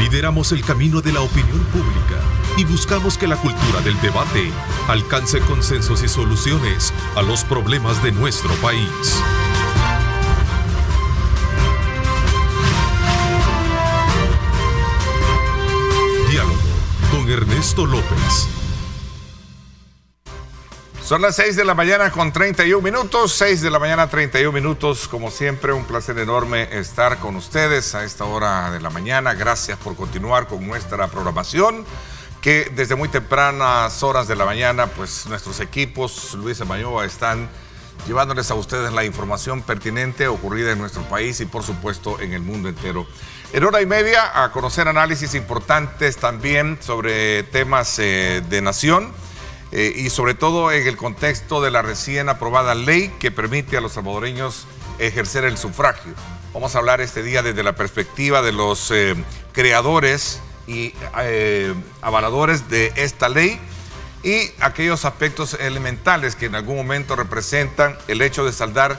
Lideramos el camino de la opinión pública y buscamos que la cultura del debate alcance consensos y soluciones a los problemas de nuestro país. Diálogo con Ernesto López. Son las 6 de la mañana con 31 minutos, 6 de la mañana 31 minutos. Como siempre, un placer enorme estar con ustedes a esta hora de la mañana. Gracias por continuar con nuestra programación, que desde muy tempranas horas de la mañana, pues nuestros equipos, Luis Amayoa, están llevándoles a ustedes la información pertinente ocurrida en nuestro país y por supuesto en el mundo entero. En hora y media a conocer análisis importantes también sobre temas de nación. Y sobre todo en el contexto de la recién aprobada ley que permite a los salvadoreños ejercer el sufragio. Vamos a hablar este día desde la perspectiva de los creadores y avaladores de esta ley y aquellos aspectos elementales que en algún momento representan el hecho de saldar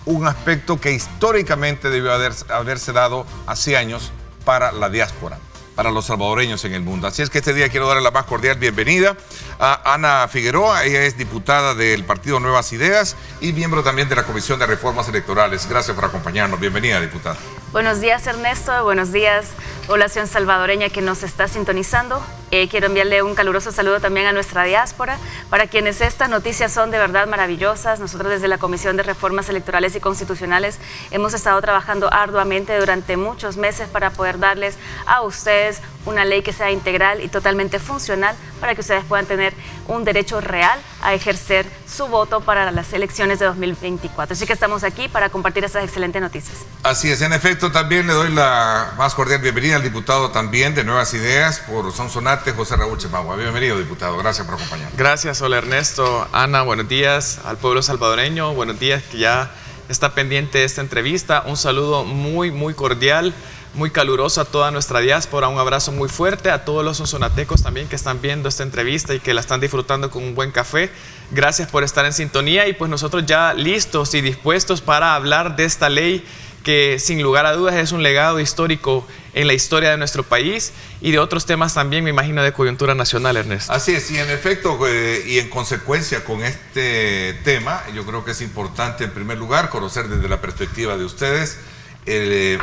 un aspecto que históricamente debió haberse dado hace años para la diáspora, para los salvadoreños en el mundo. Así es que este día quiero darle la más cordial bienvenida a Ana Figueroa. Ella es diputada del partido Nuevas Ideas y miembro también de la Comisión de Reformas Electorales. Gracias por acompañarnos. Bienvenida, diputada. Buenos días, Ernesto. Buenos días, población salvadoreña que nos está sintonizando. Quiero enviarle un caluroso saludo también a nuestra diáspora, para quienes estas noticias son de verdad maravillosas. Nosotros desde la Comisión de Reformas Electorales y Constitucionales hemos estado trabajando arduamente durante muchos meses para poder darles a ustedes una ley que sea integral y totalmente funcional para que ustedes puedan tener un derecho real a ejercer su voto para las elecciones de 2024. Así que estamos aquí para compartir estas excelentes noticias. Así es, en efecto, también le doy la más cordial bienvenida al diputado también de Nuevas Ideas por Sonsonate, José Raúl Chepagua. Bienvenido, diputado. Gracias por acompañarnos. Gracias, hola Ernesto. Ana, buenos días al pueblo salvadoreño. Buenos días que ya está pendiente de esta entrevista. Un saludo muy cordial, muy caluroso a toda nuestra diáspora. Un abrazo muy fuerte a todos los sonsonatecos también que están viendo esta entrevista y que la están disfrutando con un buen café. Gracias por estar en sintonía y pues nosotros ya listos y dispuestos para hablar de esta ley que sin lugar a dudas es un legado histórico en la historia de nuestro país y de otros temas también, me imagino, de coyuntura nacional, Ernesto. Así es, y en efecto, y en consecuencia con este tema, yo creo que es importante en primer lugar conocer desde la perspectiva de ustedes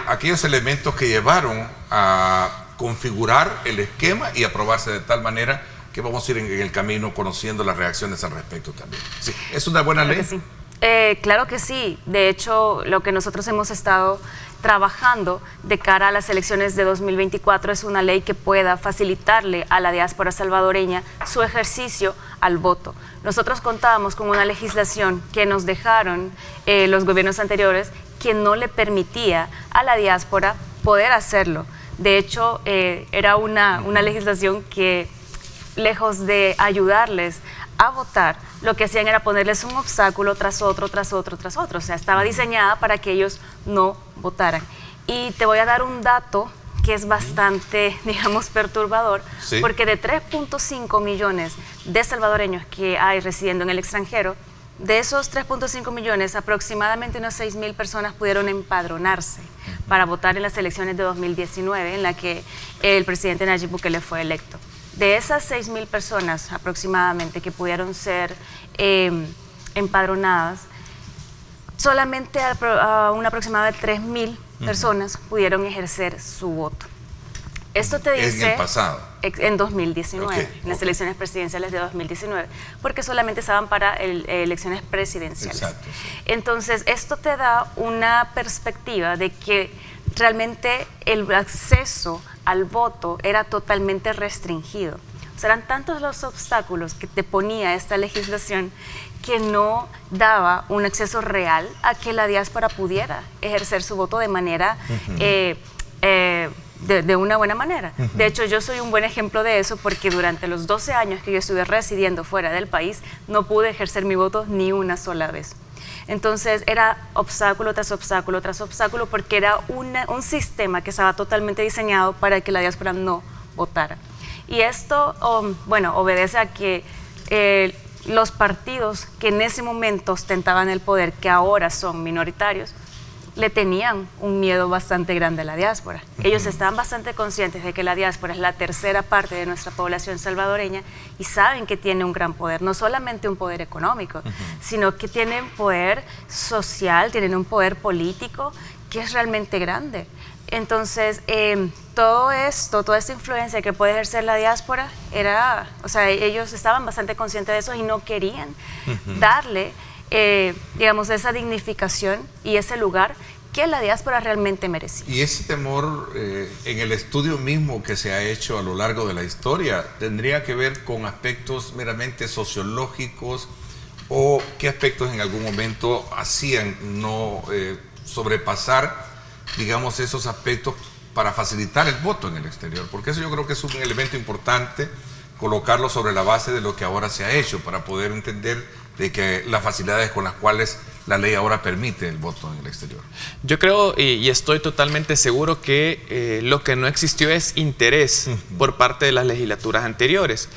aquellos elementos que llevaron a configurar el esquema y aprobarse de tal manera que vamos a ir en el camino conociendo las reacciones al respecto también. Sí, ¿es una buena ley? Que sí. Claro que sí. De hecho, lo que nosotros hemos estado trabajando de cara a las elecciones de 2024 es una ley que pueda facilitarle a la diáspora salvadoreña su ejercicio al voto. Nosotros contábamos con una legislación que nos dejaron los gobiernos anteriores que no le permitía a la diáspora poder hacerlo. De hecho, era una legislación que, lejos de ayudarles a votar, lo que hacían era ponerles un obstáculo tras otro. O sea, estaba diseñada para que ellos no votaran. Y te voy a dar un dato que es bastante, digamos, perturbador, ¿sí? Porque de 3.5 millones de salvadoreños que hay residiendo en el extranjero, de esos 3.5 millones, aproximadamente unas 6.000 personas pudieron empadronarse para votar en las elecciones de 2019, en la que el presidente Nayib Bukele fue electo. De esas 6.000 personas aproximadamente que pudieron ser empadronadas, solamente un aproximado de 3.000 personas pudieron ejercer su voto. Esto te dice... En el pasado. En 2019, en las elecciones presidenciales de 2019, porque solamente estaban para elecciones presidenciales. Exacto, sí. Entonces, esto te da una perspectiva de que realmente el acceso al voto era totalmente restringido. O sea, eran tantos los obstáculos que te ponía esta legislación que no daba un acceso real a que la diáspora pudiera ejercer su voto de manera, de una buena manera. De hecho, yo soy un buen ejemplo de eso porque durante los 12 años que yo estuve residiendo fuera del país, no pude ejercer mi voto ni una sola vez. Entonces era obstáculo tras obstáculo tras obstáculo porque era un sistema que estaba totalmente diseñado para que la diáspora no votara. Y esto, bueno, obedece a que los partidos que en ese momento ostentaban el poder, que ahora son minoritarios, le tenían un miedo bastante grande a la diáspora. Ellos estaban bastante conscientes de que la diáspora es la tercera parte de nuestra población salvadoreña y saben que tiene un gran poder, no solamente un poder económico, sino que tienen poder social, tienen un poder político que es realmente grande. Entonces, todo esto, toda esta influencia que puede ejercer la diáspora, ellos estaban bastante conscientes de eso y no querían darle digamos, esa dignificación y ese lugar que la diáspora realmente merecía. Y ese temor, en el estudio mismo que se ha hecho a lo largo de la historia, ¿tendría que ver con aspectos meramente sociológicos o qué aspectos en algún momento hacían no sobrepasar, digamos, esos aspectos para facilitar el voto en el exterior? Porque eso yo creo que es un elemento importante, colocarlo sobre la base de lo que ahora se ha hecho, para poder entender de que las facilidades con las cuales la ley ahora permite el voto en el exterior. Yo creo y estoy totalmente seguro que lo que no existió es interés por parte de las legislaturas anteriores.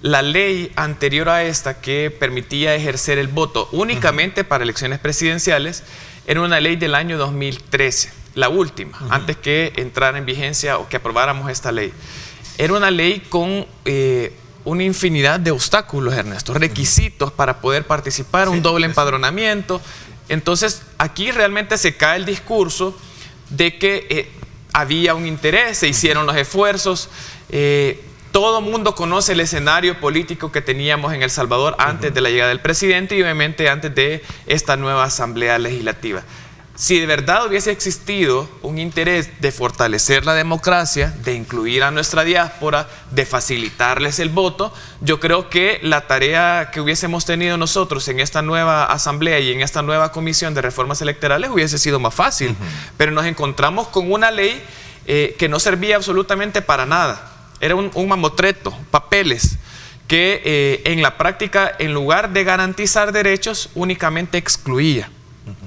La ley anterior a esta, que permitía ejercer el voto únicamente para elecciones presidenciales, era una ley del año 2013, la última, antes que entrara en vigencia o que aprobáramos esta ley. Era una ley con una infinidad de obstáculos, Ernesto, requisitos para poder participar, un doble empadronamiento. Entonces, aquí realmente se cae el discurso de que había un interés, se hicieron los esfuerzos. Todo mundo conoce el escenario político que teníamos en El Salvador antes de la llegada del presidente y obviamente antes de esta nueva Asamblea Legislativa. Si de verdad hubiese existido un interés de fortalecer la democracia, de incluir a nuestra diáspora, de facilitarles el voto, yo creo que la tarea que hubiésemos tenido nosotros en esta nueva asamblea y en esta nueva comisión de reformas electorales hubiese sido más fácil. Pero nos encontramos con una ley que no servía absolutamente para nada. Era un mamotreto, papeles, que en la práctica, en lugar de garantizar derechos, únicamente excluía.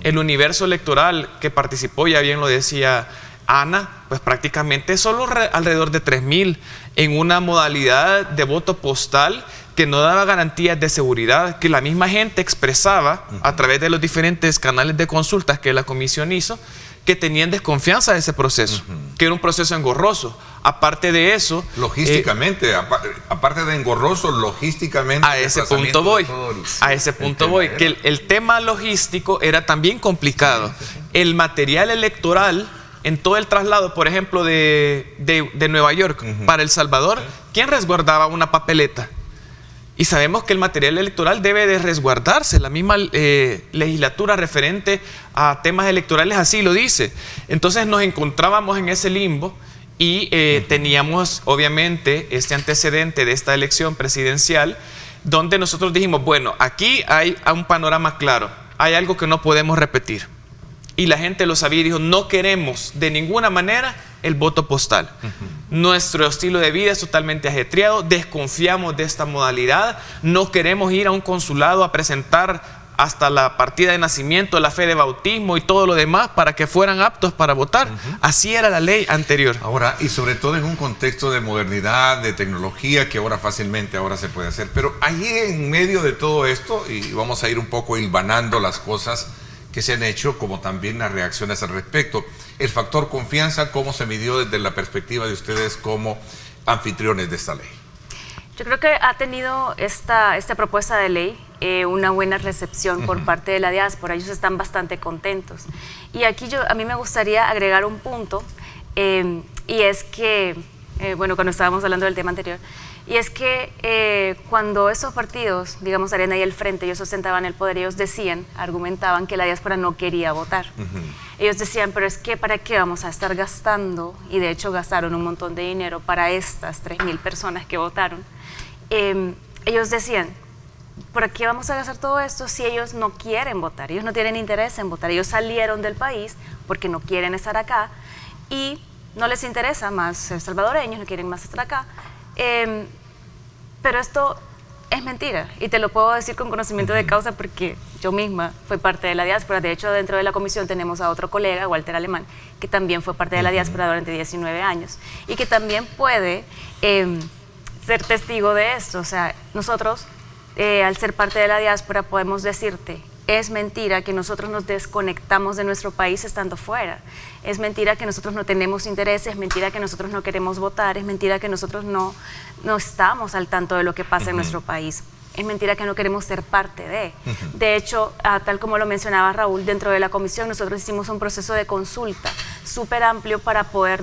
El universo electoral que participó, ya bien lo decía Ana, pues prácticamente solo alrededor de 3,000 en una modalidad de voto postal que no daba garantías de seguridad, que la misma gente expresaba a través de los diferentes canales de consultas que la comisión hizo, que tenían desconfianza de ese proceso, que era un proceso engorroso. Aparte de eso... Logísticamente, aparte de engorroso, logísticamente... A ese punto voy, que el tema logístico era también complicado. El material electoral, en todo el traslado, por ejemplo, de Nueva York para El Salvador, ¿quién resguardaba una papeleta? Y sabemos que el material electoral debe de resguardarse. La misma legislatura referente a temas electorales así lo dice. Entonces nos encontrábamos en ese limbo y teníamos obviamente este antecedente de esta elección presidencial donde nosotros dijimos, bueno, aquí hay un panorama claro, hay algo que no podemos repetir. Y la gente lo sabía y dijo, no queremos de ninguna manera el voto postal. Nuestro estilo de vida es totalmente ajetreado, desconfiamos de esta modalidad, no queremos ir a un consulado a presentar hasta la partida de nacimiento, la fe de bautismo y todo lo demás para que fueran aptos para votar. Así era la ley anterior. Ahora, y sobre todo en un contexto de modernidad, de tecnología, que ahora fácilmente se puede hacer. Pero allí en medio de todo esto, y vamos a ir un poco hilvanando las cosas que se han hecho, como también las reacciones al respecto. El factor confianza, ¿cómo se midió desde la perspectiva de ustedes como anfitriones de esta ley? Yo creo que ha tenido esta propuesta de ley una buena recepción por parte de la diáspora. Ellos están bastante contentos. Y aquí a mí me gustaría agregar un punto, y es que, bueno, cuando estábamos hablando del tema anterior, y es que cuando esos partidos, digamos Arena y el Frente, ellos ostentaban el poder, ellos argumentaban que la diáspora no quería votar. Ellos decían, pero es que ¿para qué vamos a estar gastando? Y de hecho gastaron un montón de dinero para estas 3,000 personas que votaron. Ellos decían, ¿por qué vamos a gastar todo esto si ellos no quieren votar? Ellos no tienen interés en votar. Ellos salieron del país porque no quieren estar acá y no les interesa más ser salvadoreños, no quieren más estar acá. Pero esto es mentira y te lo puedo decir con conocimiento de causa porque yo misma fui parte de la diáspora. De hecho, dentro de la comisión tenemos a otro colega, Walter Alemán, que también fue parte de la diáspora durante 19 años y que también puede ser testigo de esto. O sea, nosotros, al ser parte de la diáspora, podemos decirte es mentira que nosotros nos desconectamos de nuestro país estando fuera. Es mentira que nosotros no tenemos interés, es mentira que nosotros no queremos votar, es mentira que nosotros no estamos al tanto de lo que pasa en nuestro país. Es mentira que no queremos ser parte de. De hecho, tal como lo mencionaba Raúl, dentro de la comisión nosotros hicimos un proceso de consulta súper amplio para poder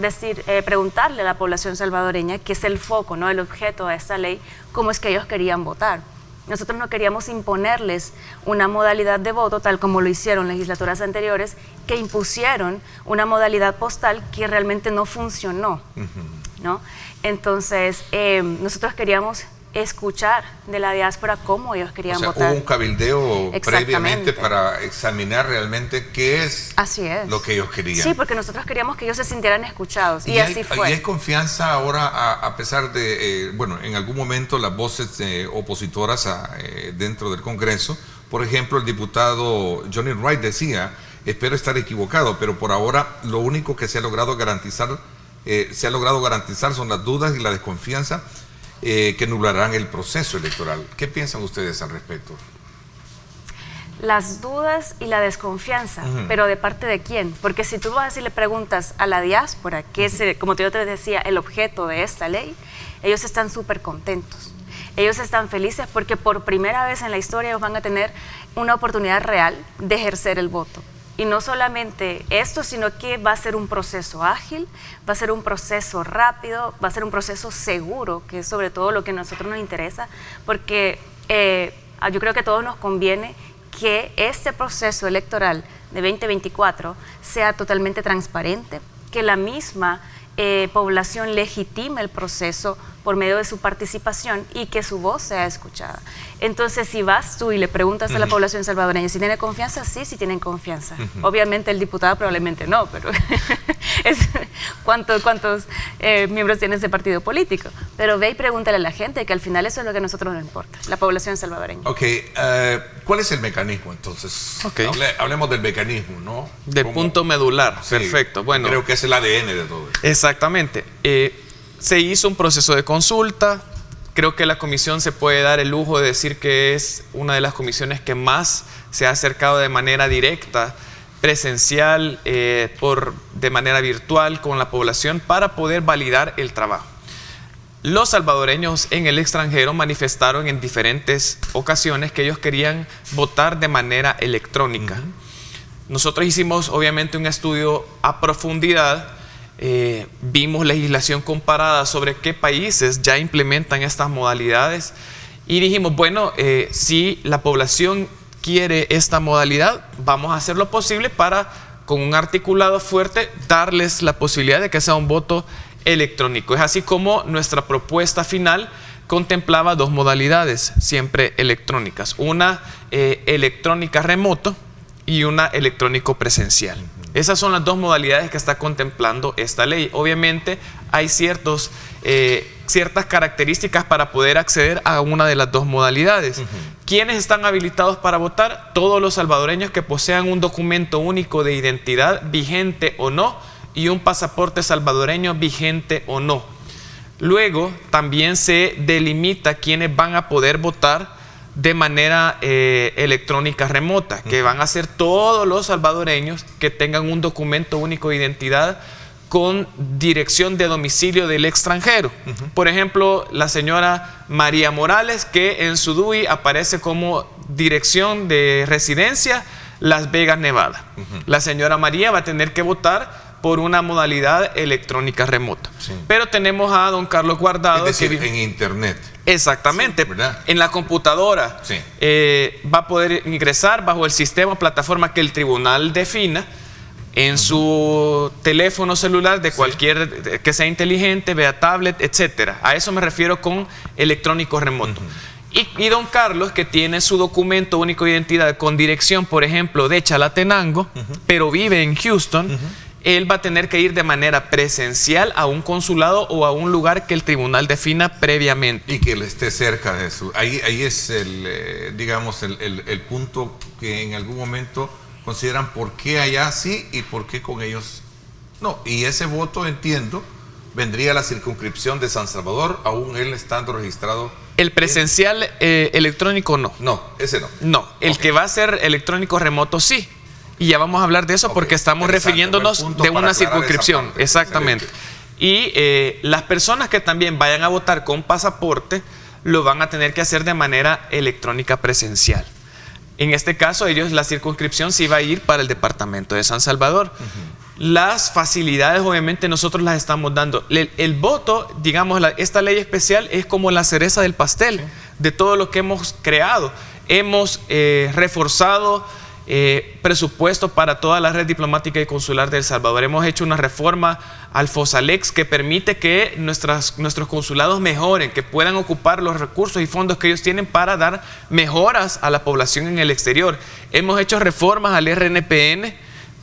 preguntarle a la población salvadoreña, que es el foco, ¿no?, el objeto de esta ley, cómo es que ellos querían votar. Nosotros no queríamos imponerles una modalidad de voto, tal como lo hicieron legislaturas anteriores, que impusieron una modalidad postal que realmente no funcionó, ¿no? Entonces, nosotros queríamos escuchar de la diáspora cómo ellos querían votar. Hubo un cabildeo previamente para examinar realmente qué es, lo que ellos querían. Sí, porque nosotros queríamos que ellos se sintieran escuchados, y así fue. ¿Y hay confianza ahora, a pesar de, bueno, en algún momento las voces opositoras dentro del Congreso? Por ejemplo, el diputado Johnny Wright decía, espero estar equivocado, pero por ahora lo único que se ha logrado garantizar son las dudas y la desconfianza que nublarán el proceso electoral. ¿Qué piensan ustedes al respecto? Las dudas y la desconfianza, pero ¿de parte de quién? Porque si tú vas y le preguntas a la diáspora, que es, como yo te decía, el objeto de esta ley, ellos están súper contentos. Ellos están felices porque por primera vez en la historia ellos van a tener una oportunidad real de ejercer el voto. Y no solamente esto, sino que va a ser un proceso ágil, va a ser un proceso rápido, va a ser un proceso seguro, que es sobre todo lo que a nosotros nos interesa, porque yo creo que a todos nos conviene que este proceso electoral de 2024 sea totalmente transparente, que la misma población legitime el proceso por medio de su participación y que su voz sea escuchada. Entonces, si vas tú y le preguntas a la población salvadoreña si tiene confianza, sí tienen confianza. Obviamente el diputado probablemente no, pero ¿cuántos miembros tiene ese partido político? Pero ve y pregúntale a la gente, que al final eso es lo que a nosotros nos importa, la población salvadoreña. Ok, ¿cuál es el mecanismo entonces? Hablemos del mecanismo, ¿no? Del punto medular, sí, perfecto. Bueno, creo que es el ADN de todo esto. Exactamente. Se hizo un proceso de consulta. Creo que la comisión se puede dar el lujo de decir que es una de las comisiones que más se ha acercado de manera directa, presencial, de manera virtual con la población para poder validar el trabajo. Los salvadoreños en el extranjero manifestaron en diferentes ocasiones que ellos querían votar de manera electrónica. Nosotros hicimos obviamente un estudio a profundidad. Vimos legislación comparada sobre qué países ya implementan estas modalidades y dijimos, bueno, si la población quiere esta modalidad, vamos a hacer lo posible para, con un articulado fuerte, darles la posibilidad de que sea un voto electrónico. Es así como nuestra propuesta final contemplaba dos modalidades, siempre electrónicas, una electrónica remoto y una electrónico presencial. Esas son las dos modalidades que está contemplando esta ley. Obviamente hay ciertas características para poder acceder a una de las dos modalidades. ¿Quiénes están habilitados para votar? Todos los salvadoreños que posean un documento único de identidad vigente o no y un pasaporte salvadoreño vigente o no. Luego también se delimita quiénes van a poder votar de manera electrónica remota, que van a ser todos los salvadoreños que tengan un documento único de identidad con dirección de domicilio del extranjero. Por ejemplo, la señora María Morales, que en su DUI aparece como dirección de residencia Las Vegas, Nevada. La señora María va a tener que votar por una modalidad electrónica remota. Pero tenemos a don Carlos Guardado. Es decir, en internet. Exactamente, en la computadora va a poder ingresar bajo el sistema o plataforma que el tribunal defina en su teléfono celular de cualquier que sea inteligente, vea tablet, etcétera. A eso me refiero con electrónico remoto. Y don Carlos, que tiene su documento único de identidad con dirección, por ejemplo, de Chalatenango, pero vive en Houston, él va a tener que ir de manera presencial a un consulado o a un lugar que el tribunal defina previamente. Y que le esté cerca de eso. Ahí es digamos, el punto que en algún momento consideran por qué allá sí y por qué con ellos no. Y ese voto, entiendo, vendría la circunscripción de San Salvador, aún él estando registrado. El presencial electrónico no. No, ese no. No, el que va a ser electrónico remoto sí. Y ya vamos a hablar de eso porque estamos refiriéndonos de una circunscripción. Exactamente. Y las personas que también vayan a votar con pasaporte lo van a tener que hacer de manera electrónica presencial. En este caso, la circunscripción sí va a ir para el departamento de San Salvador. Las facilidades, obviamente, nosotros las estamos dando. El voto, digamos, esta ley especial es como la cereza del pastel de todo lo que hemos creado. Hemos reforzado presupuesto para toda la red diplomática y consular de El Salvador. Hemos hecho una reforma al FOSALEX que permite que nuestros consulados mejoren, que puedan ocupar los recursos y fondos que ellos tienen para dar mejoras a la población en el exterior. Hemos hecho reformas al RNPN,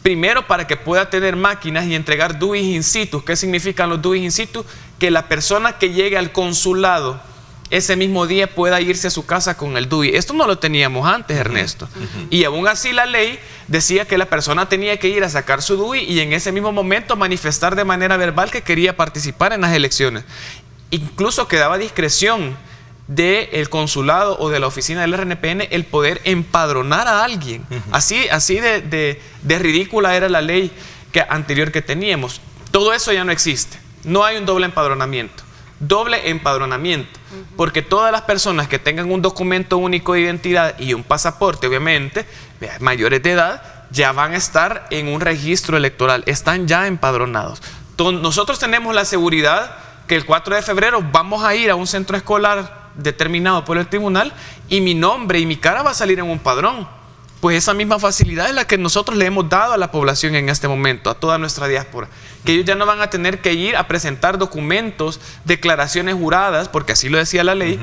primero para que pueda tener máquinas y entregar DUIs in situ. ¿Qué significan los DUIs in situ? Que la persona que llegue al consulado ese mismo día pueda irse a su casa con el DUI. Esto no lo teníamos antes, Ernesto. Y aún así la ley decía que la persona tenía que ir a sacar su DUI y en ese mismo momento manifestar de manera verbal que quería participar en las elecciones. Incluso quedaba discreción del consulado o de la oficina del RNPN el poder empadronar a alguien. Así de ridícula era la ley anterior que teníamos. Todo eso ya no existe. No hay un doble empadronamiento. Doble empadronamiento, porque todas las personas que tengan un documento único de identidad y un pasaporte, obviamente, mayores de edad, ya van a estar en un registro electoral, están ya empadronados. Nosotros tenemos la seguridad que el 4 de febrero vamos a ir a un centro escolar determinado por el tribunal y mi nombre y mi cara va a salir en un padrón. Pues esa misma facilidad es la que nosotros le hemos dado a la población en este momento, a toda nuestra diáspora. Que ellos ya no van a tener que ir a presentar documentos, declaraciones juradas, porque así lo decía la ley,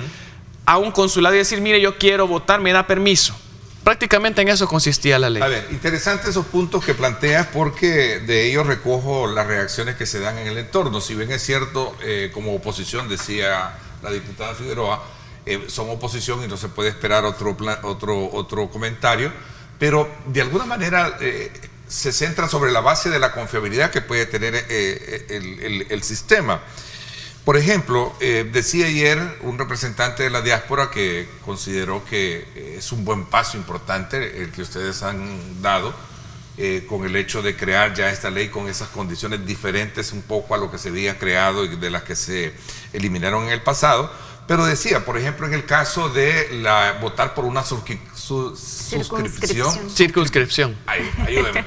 a un consulado y decir, mire, yo quiero votar, me da permiso. Prácticamente en eso consistía la ley. A ver, interesantes esos puntos que planteas porque de ellos recojo las reacciones que se dan en el entorno. Si bien es cierto, como oposición, decía la diputada Figueroa, son oposición y no se puede esperar otro comentario, pero de alguna manera se centra sobre la base de la confiabilidad que puede tener el sistema. Por ejemplo, decía ayer un representante de la diáspora que consideró que es un buen paso importante el que ustedes han dado con el hecho de crear ya esta ley con esas condiciones diferentes un poco a lo que se había creado y de las que se eliminaron en el pasado. Pero decía, por ejemplo, en el caso de votar por una circunscripción. Ayúdeme.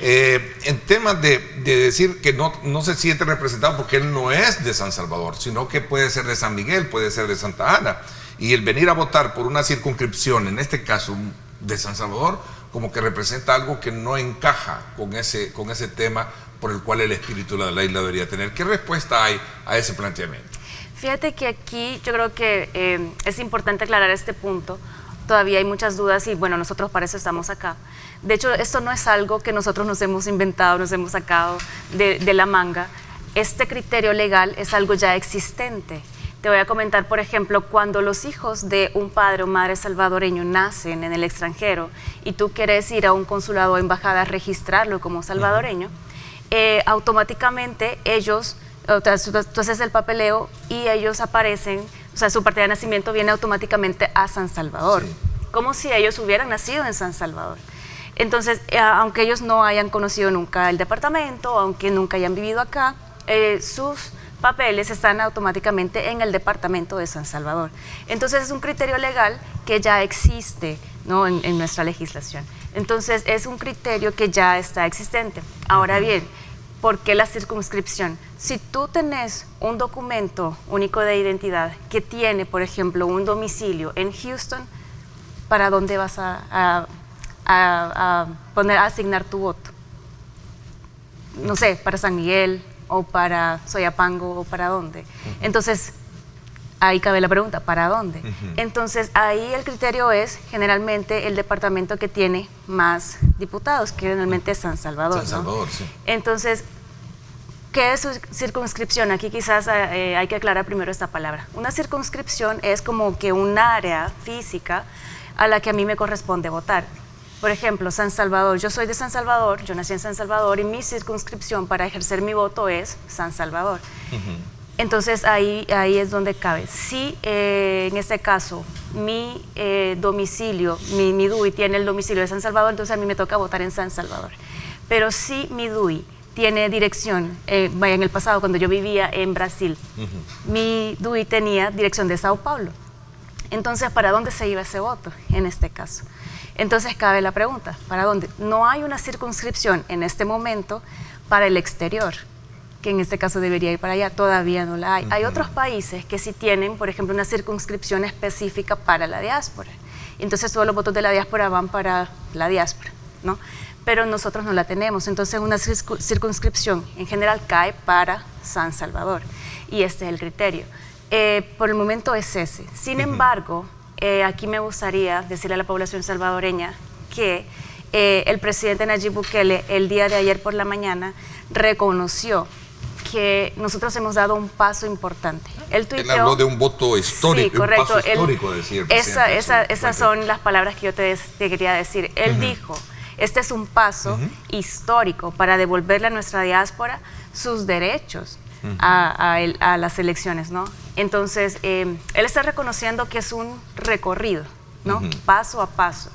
En temas de decir que no se siente representado porque él no es de San Salvador, sino que puede ser de San Miguel, puede ser de Santa Ana. Y el venir a votar por una circunscripción, en este caso de San Salvador, como que representa algo que no encaja con ese tema por el cual el espíritu de la ley la debería tener. ¿Qué respuesta hay a ese planteamiento? Fíjate que aquí yo creo que es importante aclarar este punto. Todavía hay muchas dudas y bueno, nosotros para eso estamos acá. De hecho, esto no es algo que nosotros nos hemos inventado, nos hemos sacado de la manga. Este criterio legal es algo ya existente. Te voy a comentar, por ejemplo, cuando los hijos de un padre o madre salvadoreño nacen en el extranjero y tú quieres ir a un consulado o embajada a registrarlo como salvadoreño, automáticamente ellos... Tú haces el papeleo y ellos aparecen, o sea, su partida de nacimiento viene automáticamente a San Salvador, como si ellos hubieran nacido en San Salvador. Entonces, aunque ellos no hayan conocido nunca el departamento, aunque nunca hayan vivido acá, sus papeles están automáticamente en el departamento de San Salvador. Entonces, es un criterio legal que ya existe, ¿no? en nuestra legislación. Entonces, es un criterio que ya está existente. Ahora bien, ¿por qué la circunscripción? Si tú tenés un documento único de identidad que tiene, por ejemplo, un domicilio en Houston, ¿para dónde vas a asignar tu voto? No sé, para San Miguel o para Soyapango o para dónde. Entonces, ahí cabe la pregunta, ¿para dónde? Entonces, ahí el criterio es generalmente el departamento que tiene más diputados, que generalmente es San Salvador. San Salvador, ¿no? Sí. Entonces, ¿qué es circunscripción? Aquí quizás hay que aclarar primero esta palabra. Una circunscripción es como que un área física a la que a mí me corresponde votar. Por ejemplo, San Salvador. Yo soy de San Salvador, yo nací en San Salvador y mi circunscripción para ejercer mi voto es San Salvador. Entonces ahí es donde cabe. Si en este caso mi domicilio, mi DUI tiene el domicilio de San Salvador, entonces a mí me toca votar en San Salvador. Pero si mi DUI tiene dirección, en el pasado cuando yo vivía en Brasil, mi DUI tenía dirección de Sao Paulo. Entonces, ¿para dónde se iba ese voto en este caso? Entonces cabe la pregunta, ¿para dónde? No hay una circunscripción en este momento para el exterior, que en este caso debería ir para allá, todavía no la hay. Hay otros países que sí tienen, por ejemplo, una circunscripción específica para la diáspora. Entonces todos los votos de la diáspora van para la diáspora, ¿no? Pero nosotros no la tenemos, entonces una circunscripción en general cae para San Salvador y este es el criterio. Por el momento es ese. Sin embargo, aquí me gustaría decirle a la población salvadoreña que el presidente Nayib Bukele el día de ayer por la mañana reconoció que nosotros hemos dado un paso importante. Él habló de un voto histórico, sí, correcto. Un paso histórico, decir el presidente. Esas son las palabras que yo te quería decir. Él dijo, este es un paso histórico para devolverle a nuestra diáspora sus derechos a las elecciones, ¿no? Entonces, él está reconociendo que es un recorrido, ¿no? Paso a paso.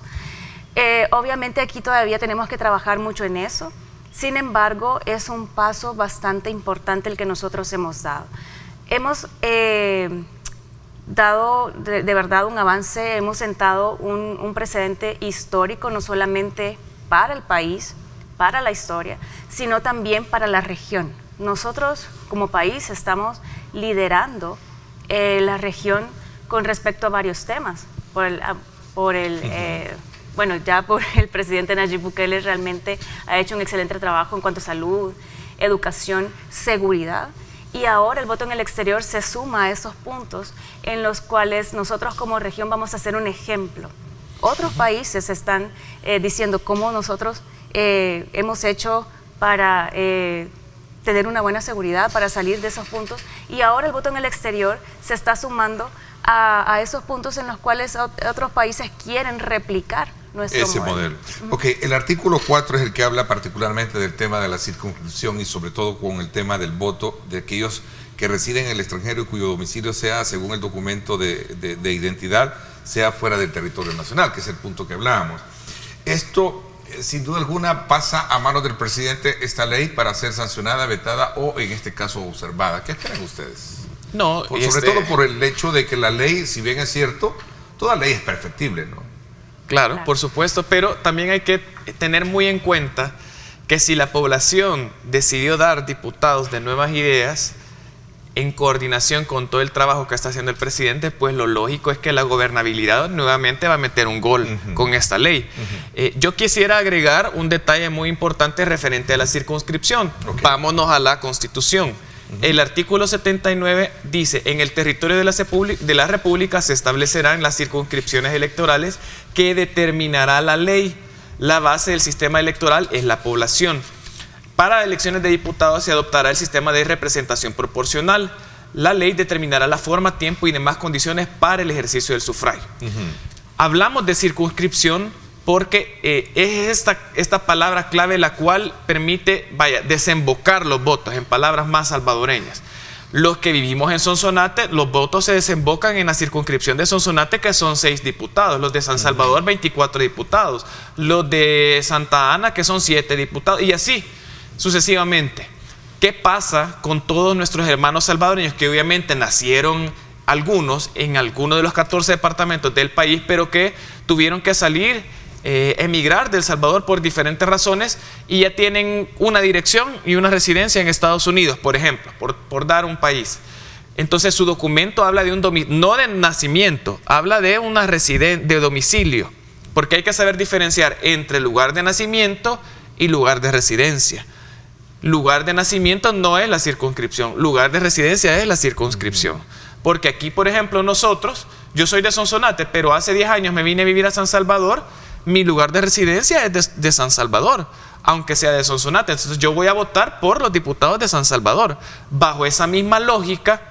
Obviamente aquí todavía tenemos que trabajar mucho en eso. Sin embargo, es un paso bastante importante el que nosotros hemos dado. Hemos dado de verdad un avance, hemos sentado un precedente histórico, no solamente para el país, para la historia, sino también para la región. Nosotros como país estamos liderando la región con respecto a varios temas. Bueno, ya por el presidente Nayib Bukele realmente ha hecho un excelente trabajo en cuanto a salud, educación, seguridad. Y ahora el voto en el exterior se suma a esos puntos en los cuales nosotros como región vamos a ser un ejemplo. Otros países están diciendo cómo nosotros hemos hecho para tener una buena seguridad, para salir de esos puntos. Y ahora el voto en el exterior se está sumando a esos puntos en los cuales otros países quieren replicar ese modelo. Ok, el artículo 4 es el que habla particularmente del tema de la circunscripción y sobre todo con el tema del voto de aquellos que residen en el extranjero y cuyo domicilio sea, según el documento de identidad, sea fuera del territorio nacional, que es el punto que hablábamos. Esto, sin duda alguna, pasa a manos del presidente esta ley para ser sancionada, vetada o, en este caso, observada. ¿Qué esperan ustedes? No, sobre todo por el hecho de que la ley, si bien es cierto, toda ley es perfectible, ¿no? Claro, por supuesto, pero también hay que tener muy en cuenta que si la población decidió dar diputados de nuevas ideas, en coordinación con todo el trabajo que está haciendo el presidente, pues lo lógico es que la gobernabilidad nuevamente va a meter un gol con esta ley. Yo quisiera agregar un detalle muy importante referente a la circunscripción. Vámonos a la Constitución. El artículo 79 dice, en el territorio de la República se establecerán las circunscripciones electorales que determinará la ley. La base del sistema electoral es la población. Para elecciones de diputados se adoptará el sistema de representación proporcional. La ley determinará la forma, tiempo y demás condiciones para el ejercicio del sufragio. Hablamos de circunscripción porque es esta palabra clave la cual permite, desembocar los votos, en palabras más salvadoreñas. Los que vivimos en Sonsonate, los votos se desembocan en la circunscripción de Sonsonate, que son 6 diputados. Los de San Salvador, 24 diputados. Los de Santa Ana, que son 7 diputados. Y así sucesivamente. ¿Qué pasa con todos nuestros hermanos salvadoreños que obviamente nacieron algunos en alguno de los 14 departamentos del país, pero que tuvieron que salir, emigrar de El Salvador por diferentes razones y ya tienen una dirección y una residencia en Estados Unidos, por ejemplo, por dar un país? Entonces su documento habla de un domicilio, no de nacimiento, habla de una de domicilio, porque hay que saber diferenciar entre lugar de nacimiento y lugar de residencia. Lugar de nacimiento no es la circunscripción, lugar de residencia es la circunscripción. Porque aquí, por ejemplo, yo soy de Sonsonate, pero hace 10 años me vine a vivir a San Salvador, mi lugar de residencia es de San Salvador, aunque sea de Sonsonate. Entonces yo voy a votar por los diputados de San Salvador. Bajo esa misma lógica,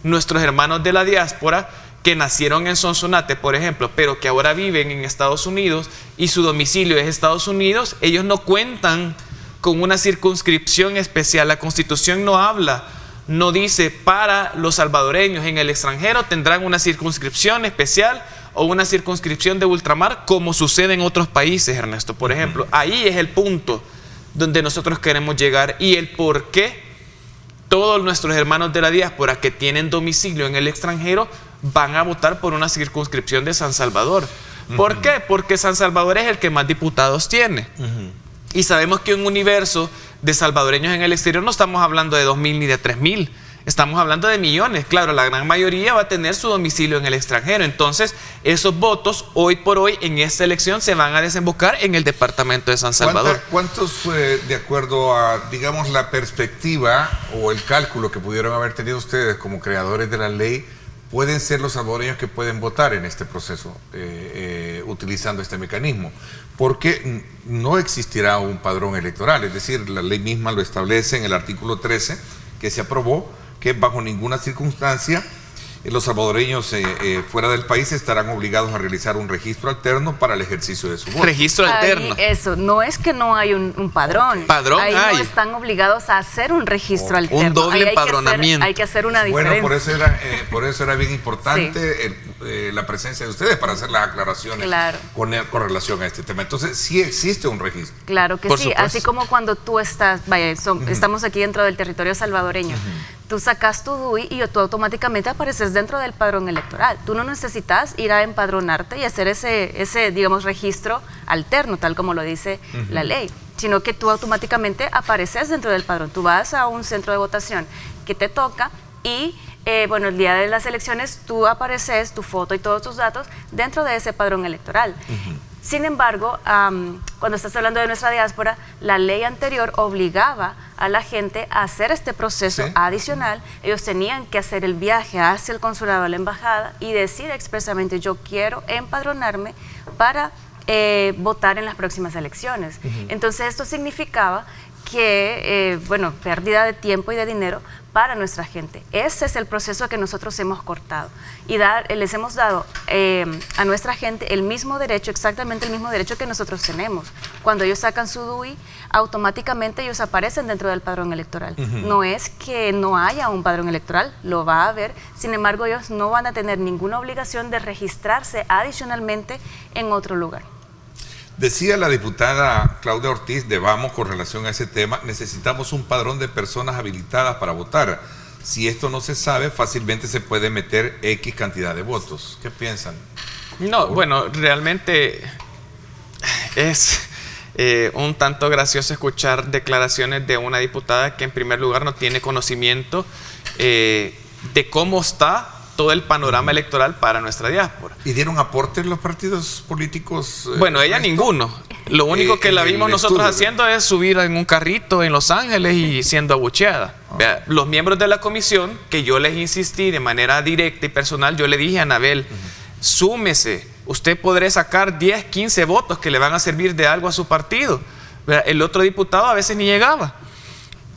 nuestros hermanos de la diáspora que nacieron en Sonsonate, por ejemplo, pero que ahora viven en Estados Unidos y su domicilio es Estados Unidos, ellos no cuentan con una circunscripción especial. La Constitución no habla, no dice para los salvadoreños en el extranjero tendrán una circunscripción especial o una circunscripción de ultramar, como sucede en otros países, Ernesto. Por ejemplo, ahí es el punto donde nosotros queremos llegar y el por qué todos nuestros hermanos de la diáspora que tienen domicilio en el extranjero van a votar por una circunscripción de San Salvador. ¿Por qué? Porque San Salvador es el que más diputados tiene. Y sabemos que un universo de salvadoreños en el exterior no estamos hablando de 2.000 ni de 3.000. Estamos hablando de millones. Claro, la gran mayoría va a tener su domicilio en el extranjero. Entonces, esos votos hoy por hoy en esta elección se van a desembocar en el departamento de San Salvador. ¿Cuántos, de acuerdo a, digamos, la perspectiva o el cálculo que pudieron haber tenido ustedes como creadores de la ley, pueden ser los salvadoreños que pueden votar en este proceso utilizando este mecanismo? Porque no existirá un padrón electoral. Es decir, la ley misma lo establece en el artículo 13 que se aprobó, que bajo ninguna circunstancia los salvadoreños fuera del país estarán obligados a realizar un registro alterno para el ejercicio de su voto. Registro alterno. Eso, no es que no hay un padrón. Padrón ahí hay. no están obligados a hacer un registro alterno. Un doble empadronamiento. Hay que hacer una diferencia. Bueno, por eso era bien importante la presencia de ustedes para hacer las aclaraciones con relación a este tema. Entonces, sí existe un registro. Claro que Por sí, supuesto. así como cuando tú estás, estamos aquí dentro del territorio salvadoreño. Tú sacas tu DUI y tú automáticamente apareces dentro del padrón electoral. Tú no necesitas ir a empadronarte y hacer ese digamos, registro alterno, tal como lo dice la ley, sino que tú automáticamente apareces dentro del padrón. Tú vas a un centro de votación que te toca y, el día de las elecciones tú apareces, tu foto y todos tus datos dentro de ese padrón electoral. Sin embargo, cuando estás hablando de nuestra diáspora, la ley anterior obligaba a la gente a hacer este proceso adicional. Ellos tenían que hacer el viaje hacia el consulado, a la embajada y decir expresamente: yo quiero empadronarme para votar en las próximas elecciones. Entonces esto significaba que, pérdida de tiempo y de dinero para nuestra gente. Ese es el proceso que nosotros hemos cortado y les hemos dado a nuestra gente el mismo derecho, exactamente el mismo derecho que nosotros tenemos. Cuando ellos sacan su DUI, automáticamente ellos aparecen dentro del padrón electoral. No es que no haya un padrón electoral, lo va a haber, sin embargo ellos no van a tener ninguna obligación de registrarse adicionalmente en otro lugar. Decía la diputada Claudia Ortiz de Vamos con relación a ese tema: necesitamos un padrón de personas habilitadas para votar. Si esto no se sabe, fácilmente se puede meter X cantidad de votos. ¿Qué piensan? No, bueno, realmente es un tanto gracioso escuchar declaraciones de una diputada que en primer lugar no tiene conocimiento de cómo está todo el panorama electoral para nuestra diáspora. ¿Y dieron aportes los partidos políticos? Bueno, ella ninguno. Lo único que la vimos nosotros haciendo es subir en un carrito en Los Ángeles y siendo abucheada. Vea, los miembros de la comisión, que yo les insistí de manera directa y personal, yo le dije a Anabel: súmese, usted podrá sacar 10, 15 votos que le van a servir de algo a su partido. Vea, el otro diputado a veces ni llegaba.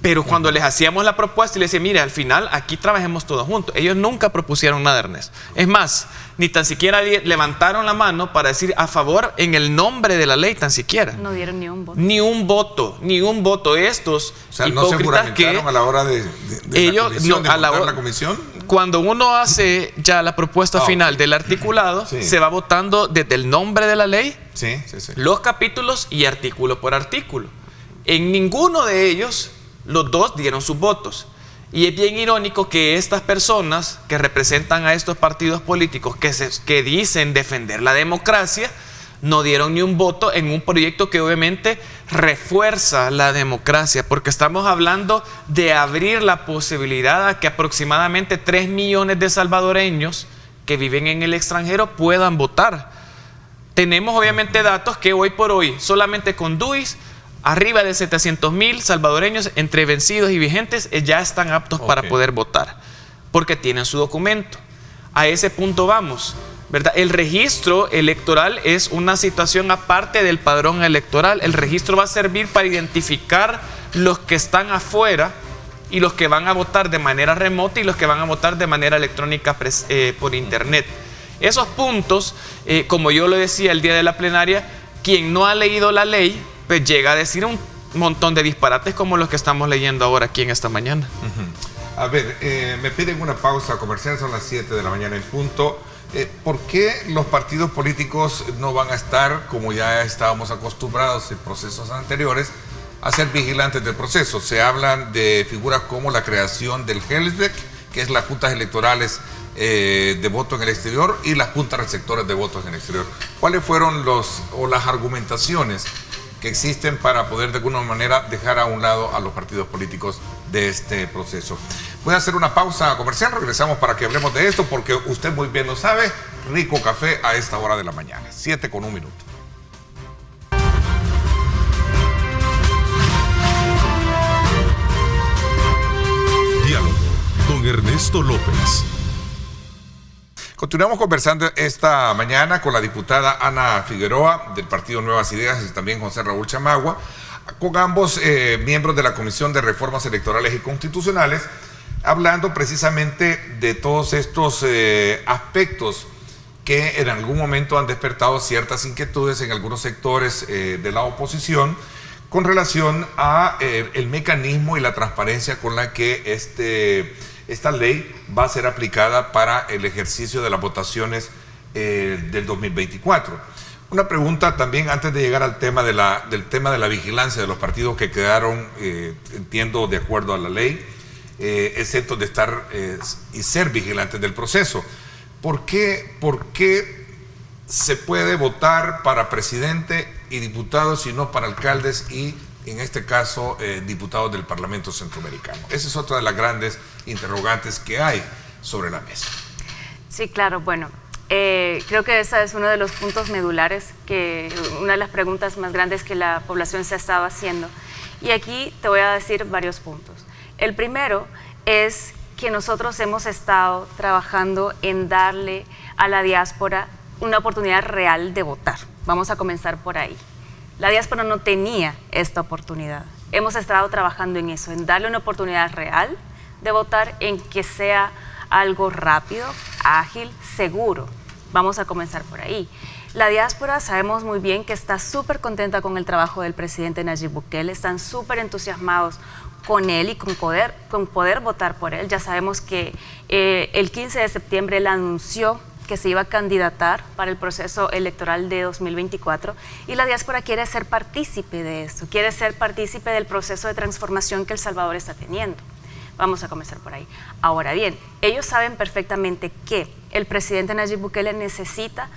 Pero cuando les hacíamos la propuesta y les decía: mire, al final aquí trabajemos todos juntos, ellos nunca propusieron nada, Ernesto. Es más, ni tan siquiera levantaron la mano para decir a favor en el nombre de la ley, tan siquiera. No dieron ni un voto. Ni un voto, ni un voto. Estos no se juramentaron a la hora de la comisión. Cuando uno hace ya la propuesta final del articulado, se va votando desde el nombre de la ley, los capítulos y artículo por artículo. En ninguno de ellos los dos dieron sus votos. Y es bien irónico que estas personas que representan a estos partidos políticos que dicen defender la democracia no dieron ni un voto en un proyecto que obviamente refuerza la democracia, porque estamos hablando de abrir la posibilidad a que aproximadamente 3 millones de salvadoreños que viven en el extranjero puedan votar. Tenemos obviamente datos que hoy por hoy solamente con DUIs arriba de 700,000 salvadoreños entre vencidos y vigentes ya están aptos para poder votar, porque tienen su documento. A ese punto vamos, ¿verdad? El registro electoral es una situación aparte del padrón electoral. El registro va a servir para identificar los que están afuera y los que van a votar de manera remota y los que van a votar de manera electrónica por internet. Esos puntos, como yo lo decía el día de la plenaria, quien no ha leído la ley, pues llega a decir un montón de disparates como los que estamos leyendo ahora aquí en esta mañana. A ver, me piden una pausa comercial, son las 7 de la mañana en punto. ¿Por qué los partidos políticos no van a estar, como ya estábamos acostumbrados en procesos anteriores, a ser vigilantes del proceso? Se hablan de figuras como la creación del Helsbeck, que es las juntas electorales de voto en el exterior, y las juntas receptoras de votos en el exterior. ¿Cuáles fueron las argumentaciones que existen para poder de alguna manera dejar a un lado a los partidos políticos de este proceso? Voy a hacer una pausa comercial, regresamos para que hablemos de esto, porque usted muy bien lo sabe, rico café a esta hora de la mañana, 7:01. Diálogo con Ernesto López. Continuamos conversando esta mañana con la diputada Ana Figueroa del Partido Nuevas Ideas y también José Raúl Chamagua, con ambos miembros de la Comisión de Reformas Electorales y Constitucionales, hablando precisamente de todos estos aspectos que en algún momento han despertado ciertas inquietudes en algunos sectores de la oposición con relación a el mecanismo y la transparencia con la que esta ley va a ser aplicada para el ejercicio de las votaciones del 2024. Una pregunta también antes de llegar al tema del tema de la vigilancia de los partidos que quedaron, entiendo, de acuerdo a la ley, excepto de estar y ser vigilantes del proceso. ¿Por qué se puede votar para presidente y diputados y no para alcaldes y, en este caso, diputados del Parlamento Centroamericano? Esa es otra de las grandes interrogantes que hay sobre la mesa. Sí, claro, bueno, creo que ese es uno de los puntos medulares, una de las preguntas más grandes que la población se estaba haciendo. Y aquí te voy a decir varios puntos. El primero es que nosotros hemos estado trabajando en darle a la diáspora una oportunidad real de votar. Vamos a comenzar por ahí. La diáspora no tenía esta oportunidad. Hemos estado trabajando en eso, en darle una oportunidad real de votar, en que sea algo rápido, ágil, seguro. Vamos a comenzar por ahí. La diáspora sabemos muy bien que está súper contenta con el trabajo del presidente Nayib Bukele, están súper entusiasmados con él y con poder votar por él. Ya sabemos que el 15 de septiembre él anunció que se iba a candidatar para el proceso electoral de 2024 y la diáspora quiere ser partícipe de esto, quiere ser partícipe del proceso de transformación que El Salvador está teniendo. Vamos a comenzar por ahí. Ahora bien, ellos saben perfectamente que el presidente Nayib Bukele necesita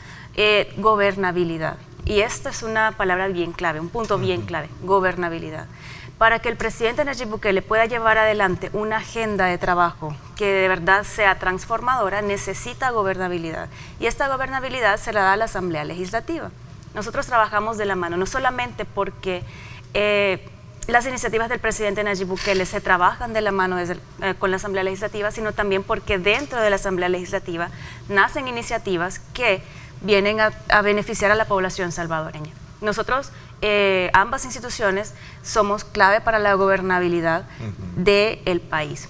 gobernabilidad. Y esta es una palabra bien clave, un punto bien clave, gobernabilidad. Para que el presidente Nayib Bukele pueda llevar adelante una agenda de trabajo que de verdad sea transformadora, necesita gobernabilidad. Y esta gobernabilidad se la da a la Asamblea Legislativa. Nosotros trabajamos de la mano, no solamente porque las iniciativas del presidente Nayib Bukele se trabajan de la mano con la Asamblea Legislativa, sino también porque dentro de la Asamblea Legislativa nacen iniciativas que vienen a beneficiar a la población salvadoreña. Nosotros, ambas instituciones, somos clave para la gobernabilidad del país.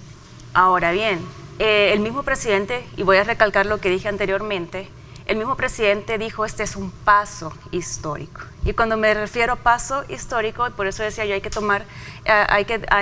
Ahora bien, el mismo presidente, y voy a recalcar lo que dije anteriormente, el mismo presidente dijo: este es un paso histórico. Y cuando me refiero a paso histórico, y por eso decía yo, hay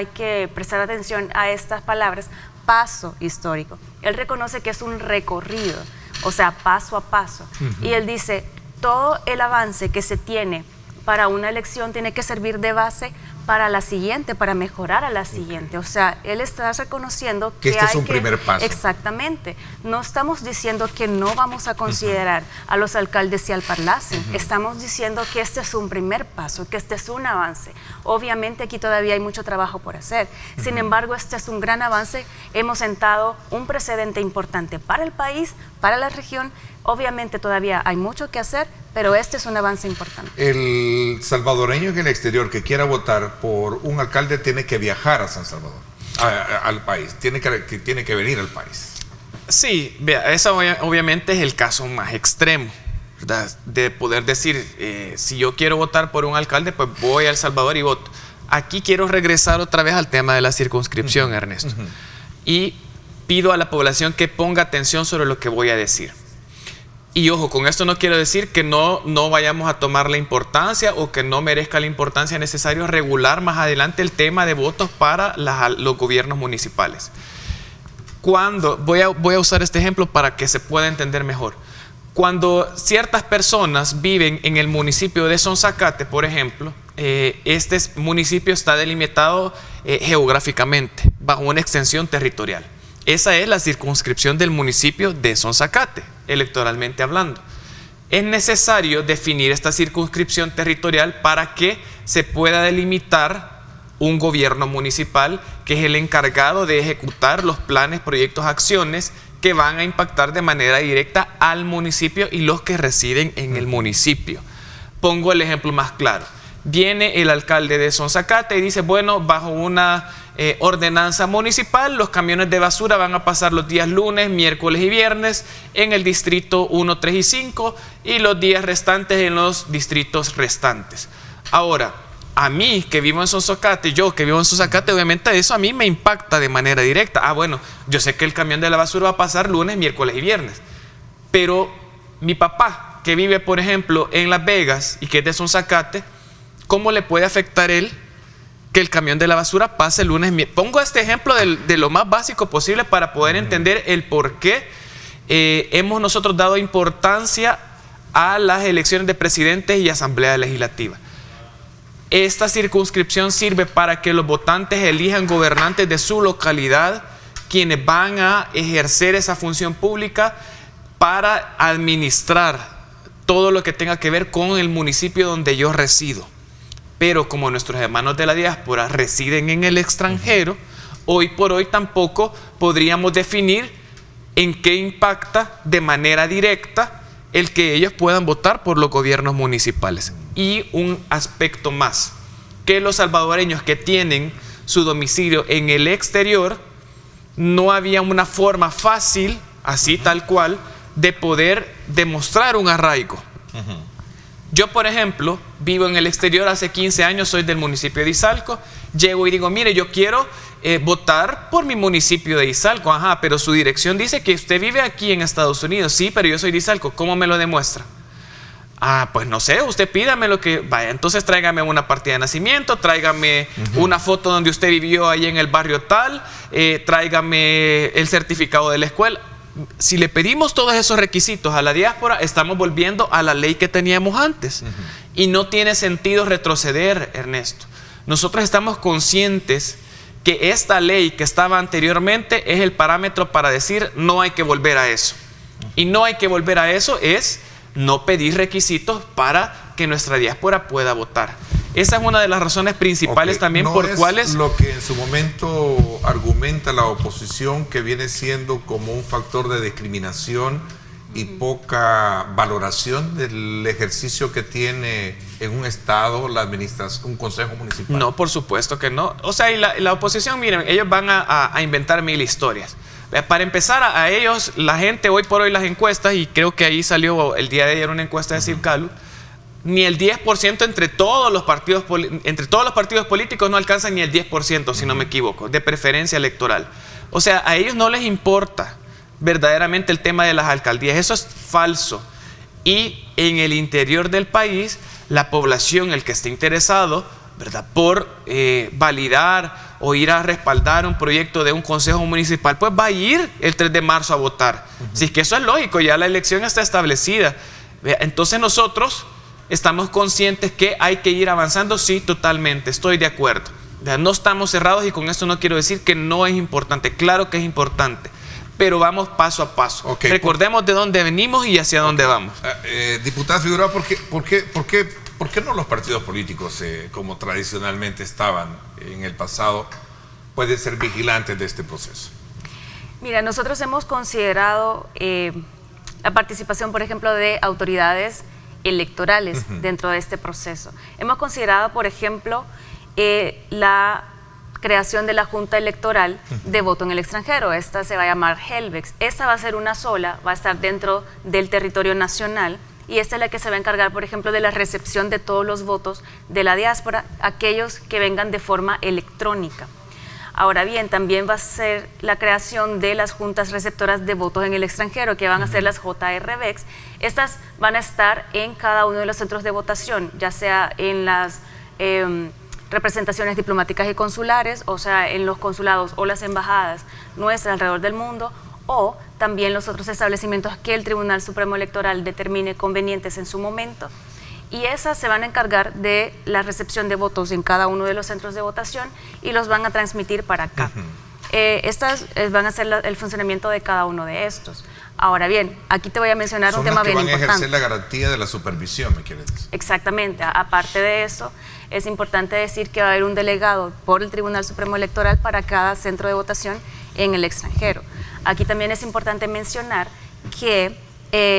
que prestar atención a estas palabras, paso histórico. Él reconoce que es un recorrido, o sea, paso a paso. Y él dice: todo el avance que se tiene para una elección tiene que servir de base para la siguiente, para mejorar a la siguiente. O sea, él está reconociendo que este es un primer paso. Exactamente. No estamos diciendo que no vamos a considerar a los alcaldes y al Parlacen. Estamos diciendo que este es un primer paso, que este es un avance. Obviamente aquí todavía hay mucho trabajo por hacer. Sin embargo, este es un gran avance. Hemos sentado un precedente importante para el país, para la región. Obviamente todavía hay mucho que hacer, pero este es un avance importante. El salvadoreño en el exterior que quiera votar por un alcalde tiene que viajar a San Salvador, al país, tiene que venir al país. Sí, vea, ese obviamente es el caso más extremo, ¿verdad? De poder decir, si yo quiero votar por un alcalde, pues voy a El Salvador y voto. aquí quiero regresar otra vez al tema de la circunscripción, Ernesto. Y pido a la población que ponga atención sobre lo que voy a decir. Y ojo, con esto no quiero decir que no vayamos a tomar la importancia o que no merezca la importancia necesaria regular más adelante el tema de votos para los gobiernos municipales. Voy a usar este ejemplo para que se pueda entender mejor. Cuando ciertas personas viven en el municipio de Sonzacate, por ejemplo, este municipio está delimitado geográficamente, bajo una extensión territorial. Esa es la circunscripción del municipio de Sonzacate, electoralmente hablando. Es necesario definir esta circunscripción territorial para que se pueda delimitar un gobierno municipal que es el encargado de ejecutar los planes, proyectos, acciones que van a impactar de manera directa al municipio y los que residen en el municipio. Pongo el ejemplo más claro. Viene el alcalde de Sonzacate y dice, bueno, bajo una ordenanza municipal, los camiones de basura van a pasar los días lunes, miércoles y viernes en el distrito 1, 3 y 5 y los días restantes en los distritos restantes. Ahora, a mí que vivo en Sonzacate, obviamente eso a mí me impacta de manera directa. Bueno, yo sé que el camión de la basura va a pasar lunes, miércoles y viernes, pero mi papá que vive, por ejemplo, en Las Vegas y que es de Sonzacate, ¿cómo le puede afectar él que el camión de la basura pase lunes? Pongo este ejemplo de lo más básico posible para poder entender el por qué hemos nosotros dado importancia a las elecciones de presidentes y asamblea legislativa. Esta circunscripción sirve para que los votantes elijan gobernantes de su localidad, quienes van a ejercer esa función pública para administrar todo lo que tenga que ver con el municipio donde yo resido. Pero como nuestros hermanos de la diáspora residen en el extranjero, hoy por hoy tampoco podríamos definir en qué impacta de manera directa el que ellos puedan votar por los gobiernos municipales. Y un aspecto más, que los salvadoreños que tienen su domicilio en el exterior, no había una forma fácil, así tal cual, de poder demostrar un arraigo. Yo, por ejemplo, vivo en el exterior hace 15 años, soy del municipio de Izalco, llego y digo, mire, yo quiero votar por mi municipio de Izalco. Pero su dirección dice que usted vive aquí en Estados Unidos. Sí, pero yo soy de Izalco, ¿cómo me lo demuestra? Pues no sé, usted pídame lo que vaya. Entonces tráigame una partida de nacimiento, tráigame una foto donde usted vivió ahí en el barrio tal, tráigame el certificado de la escuela. Si le pedimos todos esos requisitos a la diáspora, estamos volviendo a la ley que teníamos antes. Y no tiene sentido retroceder, Ernesto. Nosotros estamos conscientes que esta ley que estaba anteriormente es el parámetro para decir no hay que volver a eso. Y no hay que volver a eso es no pedir requisitos para que nuestra diáspora pueda votar. Esa es una de las razones principales también no por es cuales... lo que en su momento argumenta la oposición, que viene siendo como un factor de discriminación y poca valoración del ejercicio que tiene en un estado la administración, un consejo municipal. No, por supuesto que no. O sea, y la oposición, miren, ellos van a inventar mil historias. Para empezar, a ellos, la gente hoy por hoy, las encuestas, y creo que ahí salió el día de ayer una encuesta de Civcalu, ni el 10% entre todos los partidos políticos no alcanzan ni el 10%, si no me equivoco, de preferencia electoral. O sea, a ellos no les importa verdaderamente el tema de las alcaldías. Eso es falso. Y en el interior del país, la población, el que esté interesado, ¿verdad?, por validar o ir a respaldar un proyecto de un consejo municipal, pues va a ir el 3 de marzo a votar. Si es que eso es lógico, ya la elección está establecida. Entonces nosotros estamos conscientes que hay que ir avanzando. Sí, totalmente, estoy de acuerdo. No estamos cerrados y con esto no quiero decir que no es importante. Claro que es importante, pero vamos paso a paso. Recordemos de dónde venimos y hacia dónde vamos. Diputada Figueroa, ¿por qué no los partidos políticos, como tradicionalmente estaban en el pasado, pueden ser vigilantes de este proceso? Mira, nosotros hemos considerado la participación, por ejemplo, de autoridades electorales dentro de este proceso. Hemos considerado, por ejemplo, la creación de la Junta Electoral de Voto en el Extranjero. Esta se va a llamar HELVEX. Esta va a ser una sola, va a estar dentro del territorio nacional y esta es la que se va a encargar, por ejemplo, de la recepción de todos los votos de la diáspora, aquellos que vengan de forma electrónica. Ahora bien, también va a ser la creación de las juntas receptoras de votos en el extranjero, que van a ser las JRVEX. Estas van a estar en cada uno de los centros de votación, ya sea en las representaciones diplomáticas y consulares, o sea, en los consulados o las embajadas nuestras alrededor del mundo, o también los otros establecimientos que el Tribunal Supremo Electoral determine convenientes en su momento. Y esas se van a encargar de la recepción de votos en cada uno de los centros de votación y los van a transmitir para acá. Estas van a ser el funcionamiento de cada uno de estos. Ahora bien, aquí te voy a mencionar un tema bien importante. Son las que van a ejercer la garantía de la supervisión, ¿me quieres decir? Exactamente. Aparte de eso, es importante decir que va a haber un delegado por el Tribunal Supremo Electoral para cada centro de votación en el extranjero. Aquí también es importante mencionar que,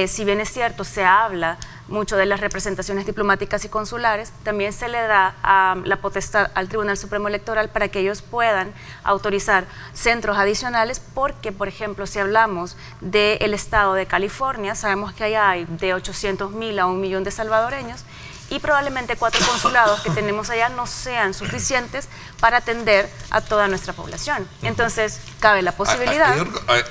si bien es cierto, se habla mucho de las representaciones diplomáticas y consulares, también se le da la potestad al Tribunal Supremo Electoral para que ellos puedan autorizar centros adicionales, porque, por ejemplo, si hablamos del estado de California, sabemos que allá hay de 800,000 a 1,000,000 de salvadoreños, y probablemente 4 consulados que tenemos allá no sean suficientes para atender a toda nuestra población. Entonces, cabe la posibilidad.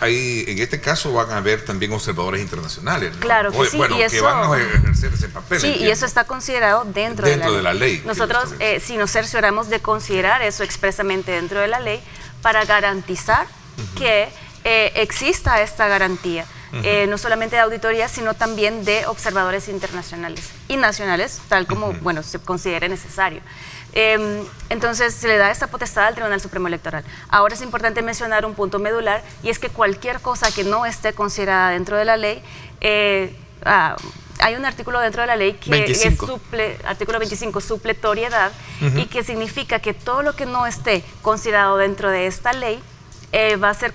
En este caso van a haber también observadores internacionales, ¿no? Claro que sí. Bueno, y eso, que van a ejercer ese papel. Sí, entiendo. y eso está considerado dentro de la ley. Nosotros, si nos cercioramos de considerar eso expresamente dentro de la ley para garantizar que exista esta garantía. No solamente de auditoría, sino también de observadores internacionales y nacionales, tal como bueno, se considere necesario. Entonces se le da esta potestad al Tribunal Supremo Electoral. Ahora es importante mencionar un punto medular, y es que cualquier cosa que no esté considerada dentro de la ley, hay un artículo dentro de la ley que 25. Artículo 25, supletoriedad, y que significa que todo lo que no esté considerado dentro de esta ley va a ser,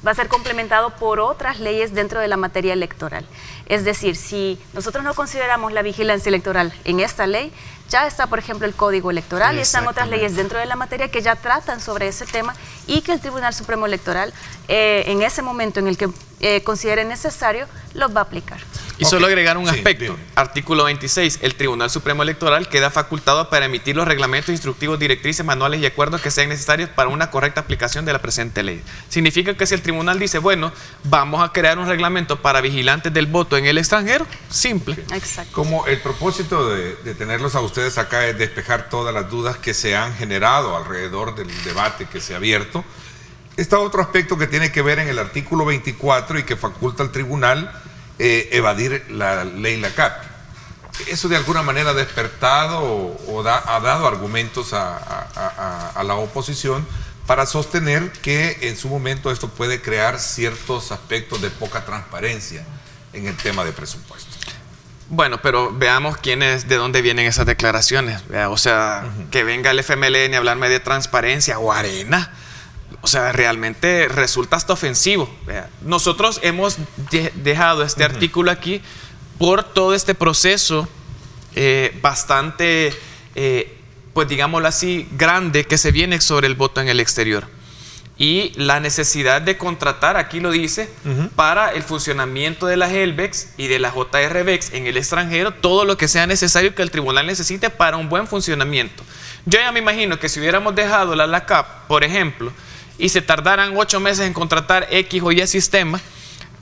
va a ser complementado por otras leyes dentro de la materia electoral. Es decir, si nosotros no consideramos la vigilancia electoral en esta ley, ya está, por ejemplo, el Código Electoral y están otras leyes dentro de la materia que ya tratan sobre ese tema, y que el Tribunal Supremo Electoral, en ese momento en el que considere necesario, los va a aplicar. Y solo agregar un aspecto. Artículo 26. El Tribunal Supremo Electoral queda facultado para emitir los reglamentos, instructivos, directrices, manuales y acuerdos que sean necesarios para una correcta aplicación de la presente ley. Significa que si el tribunal dice, bueno, vamos a crear un reglamento para vigilantes del voto en el extranjero, simple. Exacto. Como el propósito de tenerlos a ustedes acá es despejar todas las dudas que se han generado alrededor del debate que se ha abierto, está otro aspecto que tiene que ver en el artículo 24 y que faculta al tribunal evadir la ley LACAP. ¿Eso de alguna manera ha despertado o ha dado argumentos a la oposición para sostener que en su momento esto puede crear ciertos aspectos de poca transparencia en el tema de presupuesto? Bueno, pero veamos de dónde vienen esas declaraciones. O sea, que venga el FMLN a hablarme de transparencia o arena. O sea, realmente resulta hasta ofensivo. Nosotros hemos dejado este artículo aquí por todo este proceso bastante, pues digámoslo así, grande que se viene sobre el voto en el exterior. Y la necesidad de contratar, aquí lo dice, para el funcionamiento de las HELVEX y de las JRVEX en el extranjero, todo lo que sea necesario que el tribunal necesite para un buen funcionamiento. Yo ya me imagino que si hubiéramos dejado la LACAP, por ejemplo, y se tardaran 8 meses en contratar X o Y sistema,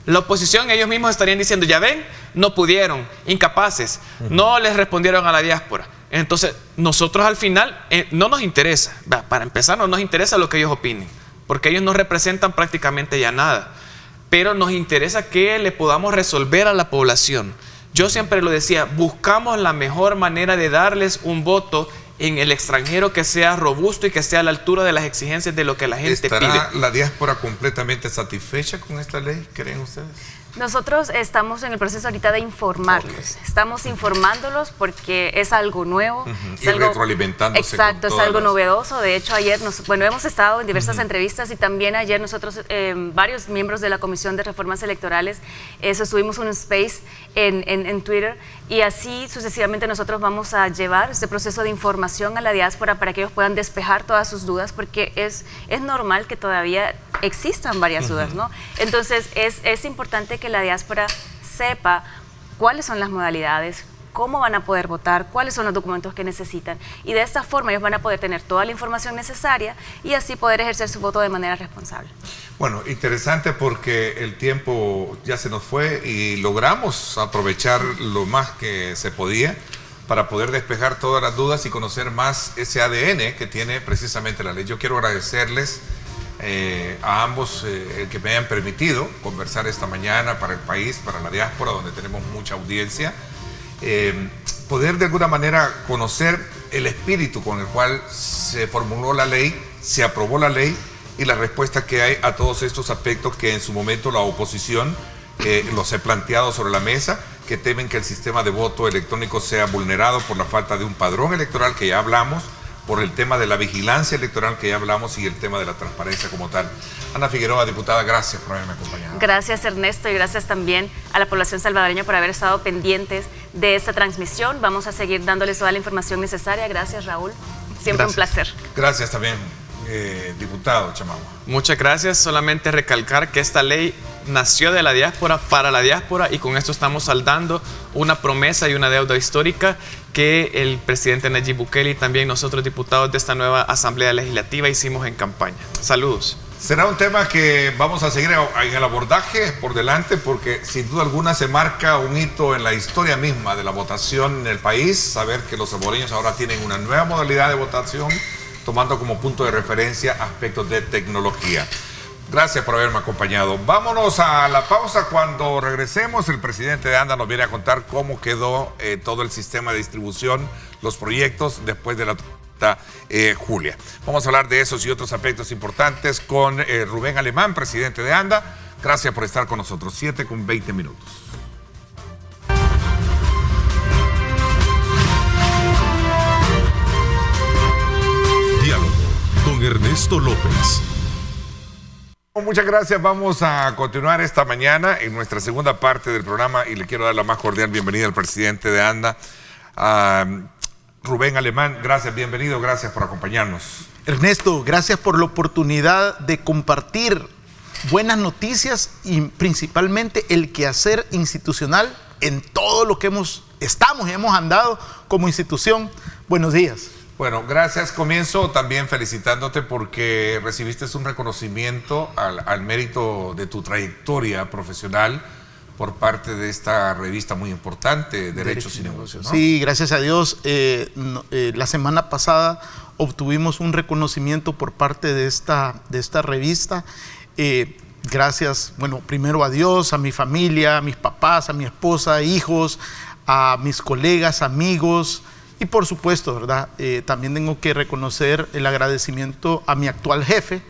la oposición, ellos mismos estarían diciendo, ya ven, no pudieron, incapaces, no les respondieron a la diáspora. Entonces, nosotros al final no nos interesa, para empezar, no nos interesa lo que ellos opinen, porque ellos no representan prácticamente ya nada, pero nos interesa que le podamos resolver a la población. Yo siempre lo decía, buscamos la mejor manera de darles un voto en el extranjero que sea robusto y que esté a la altura de las exigencias de lo que la gente pide. ¿Estará la diáspora completamente satisfecha con esta ley, creen ustedes? Nosotros estamos en el proceso ahorita de informarlos. Estamos informándolos porque es algo nuevo. Y retroalimentándose. Exacto, es algo novedoso. De hecho, ayer hemos estado en diversas entrevistas, y también ayer nosotros, varios miembros de la Comisión de Reformas Electorales, sostuvimos un space en Twitter, y así sucesivamente nosotros vamos a llevar este proceso de información a la diáspora para que ellos puedan despejar todas sus dudas, porque es normal que todavía existan varias dudas, ¿no? Entonces es importante que la diáspora sepa cuáles son las modalidades, cómo van a poder votar, cuáles son los documentos que necesitan. Y de esta forma ellos van a poder tener toda la información necesaria y así poder ejercer su voto de manera responsable. Bueno, interesante porque el tiempo ya se nos fue y logramos aprovechar lo más que se podía para poder despejar todas las dudas y conocer más ese ADN que tiene precisamente la ley. Yo quiero agradecerles a ambos el que me hayan permitido conversar esta mañana para el país, para la diáspora, donde tenemos mucha audiencia. Poder de alguna manera conocer el espíritu con el cual se formuló la ley, se aprobó la ley y la respuesta que hay a todos estos aspectos que en su momento la oposición los he planteado sobre la mesa, que temen que el sistema de voto electrónico sea vulnerado por la falta de un padrón electoral, que ya hablamos, por el tema de la vigilancia electoral, que ya hablamos, y el tema de la transparencia como tal. Ana Figueroa, diputada, gracias por haberme acompañado. Gracias, Ernesto, y gracias también a la población salvadoreña por haber estado pendientes de esta transmisión. Vamos a seguir dándoles toda la información necesaria. Gracias, Raúl. Siempre un placer. Gracias también, diputado Chamagua. Muchas gracias. Solamente recalcar que esta ley nació de la diáspora para la diáspora y con esto estamos saldando una promesa y una deuda histórica que el presidente Nayib Bukele y también nosotros diputados de esta nueva Asamblea Legislativa hicimos en campaña. Saludos. Será un tema que vamos a seguir en el abordaje por delante porque sin duda alguna se marca un hito en la historia misma de la votación en el país. Saber que los salvadoreños ahora tienen una nueva modalidad de votación tomando como punto de referencia aspectos de tecnología. Gracias por haberme acompañado. Vámonos a la pausa. Cuando regresemos, el presidente de ANDA nos viene a contar cómo quedó todo el sistema de distribución, los proyectos después de la Julia. Vamos a hablar de esos y otros aspectos importantes con Rubén Alemán, presidente de ANDA. Gracias por estar con nosotros. 7:20. Diálogo con Ernesto López. Muchas gracias. Vamos a continuar esta mañana en nuestra segunda parte del programa y le quiero dar la más cordial bienvenida al presidente de ANDA, Rubén Alemán. Gracias, bienvenido, gracias por acompañarnos. Ernesto, gracias por la oportunidad de compartir buenas noticias y principalmente el quehacer institucional en todo lo que hemos andado como institución. Buenos días. Bueno, gracias. Comienzo también felicitándote porque recibiste un reconocimiento al mérito de tu trayectoria profesional por parte de esta revista muy importante, Derechos y Negocios, ¿no? Sí, gracias a Dios. La semana pasada obtuvimos un reconocimiento por parte de esta revista. Gracias, bueno, primero a Dios, a mi familia, a mis papás, a mi esposa, hijos, a mis colegas, amigos. Y por supuesto, ¿verdad? También tengo que reconocer el agradecimiento a mi actual jefe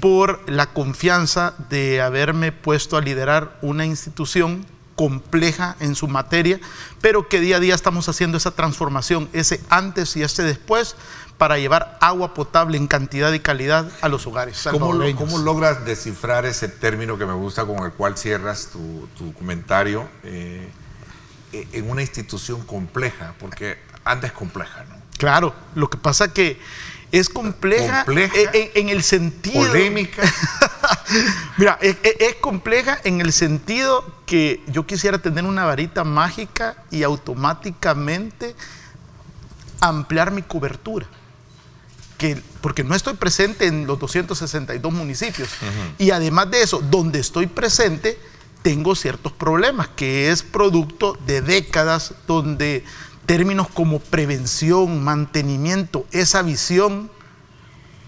por la confianza de haberme puesto a liderar una institución compleja en su materia, pero que día a día estamos haciendo esa transformación, ese antes y ese después, para llevar agua potable en cantidad y calidad a los hogares salvadoreños. ¿Cómo logras descifrar ese término que me gusta con el cual cierras tu comentario en una institución compleja? Porque ANDA es compleja, ¿no? Claro, lo que pasa que es compleja en el sentido... Polémica. Mira, es compleja en el sentido que yo quisiera tener una varita mágica y automáticamente ampliar mi cobertura. Porque no estoy presente en los 262 municipios. Y además de eso, donde estoy presente, tengo ciertos problemas, que es producto de décadas donde términos como prevención, mantenimiento, esa visión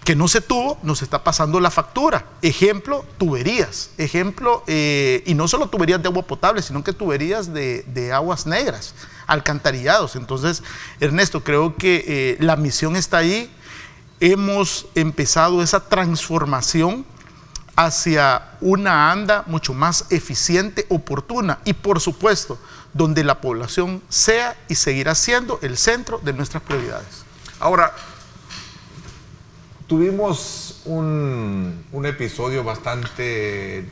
que no se tuvo, nos está pasando la factura. Ejemplo, tuberías. Ejemplo, y no solo tuberías de agua potable, sino que tuberías de aguas negras, alcantarillados. Entonces, Ernesto, creo que la misión está ahí. Hemos empezado esa transformación hacia una ANDA mucho más eficiente, oportuna y, por supuesto, donde la población sea y seguirá siendo el centro de nuestras prioridades. Ahora, tuvimos un episodio bastante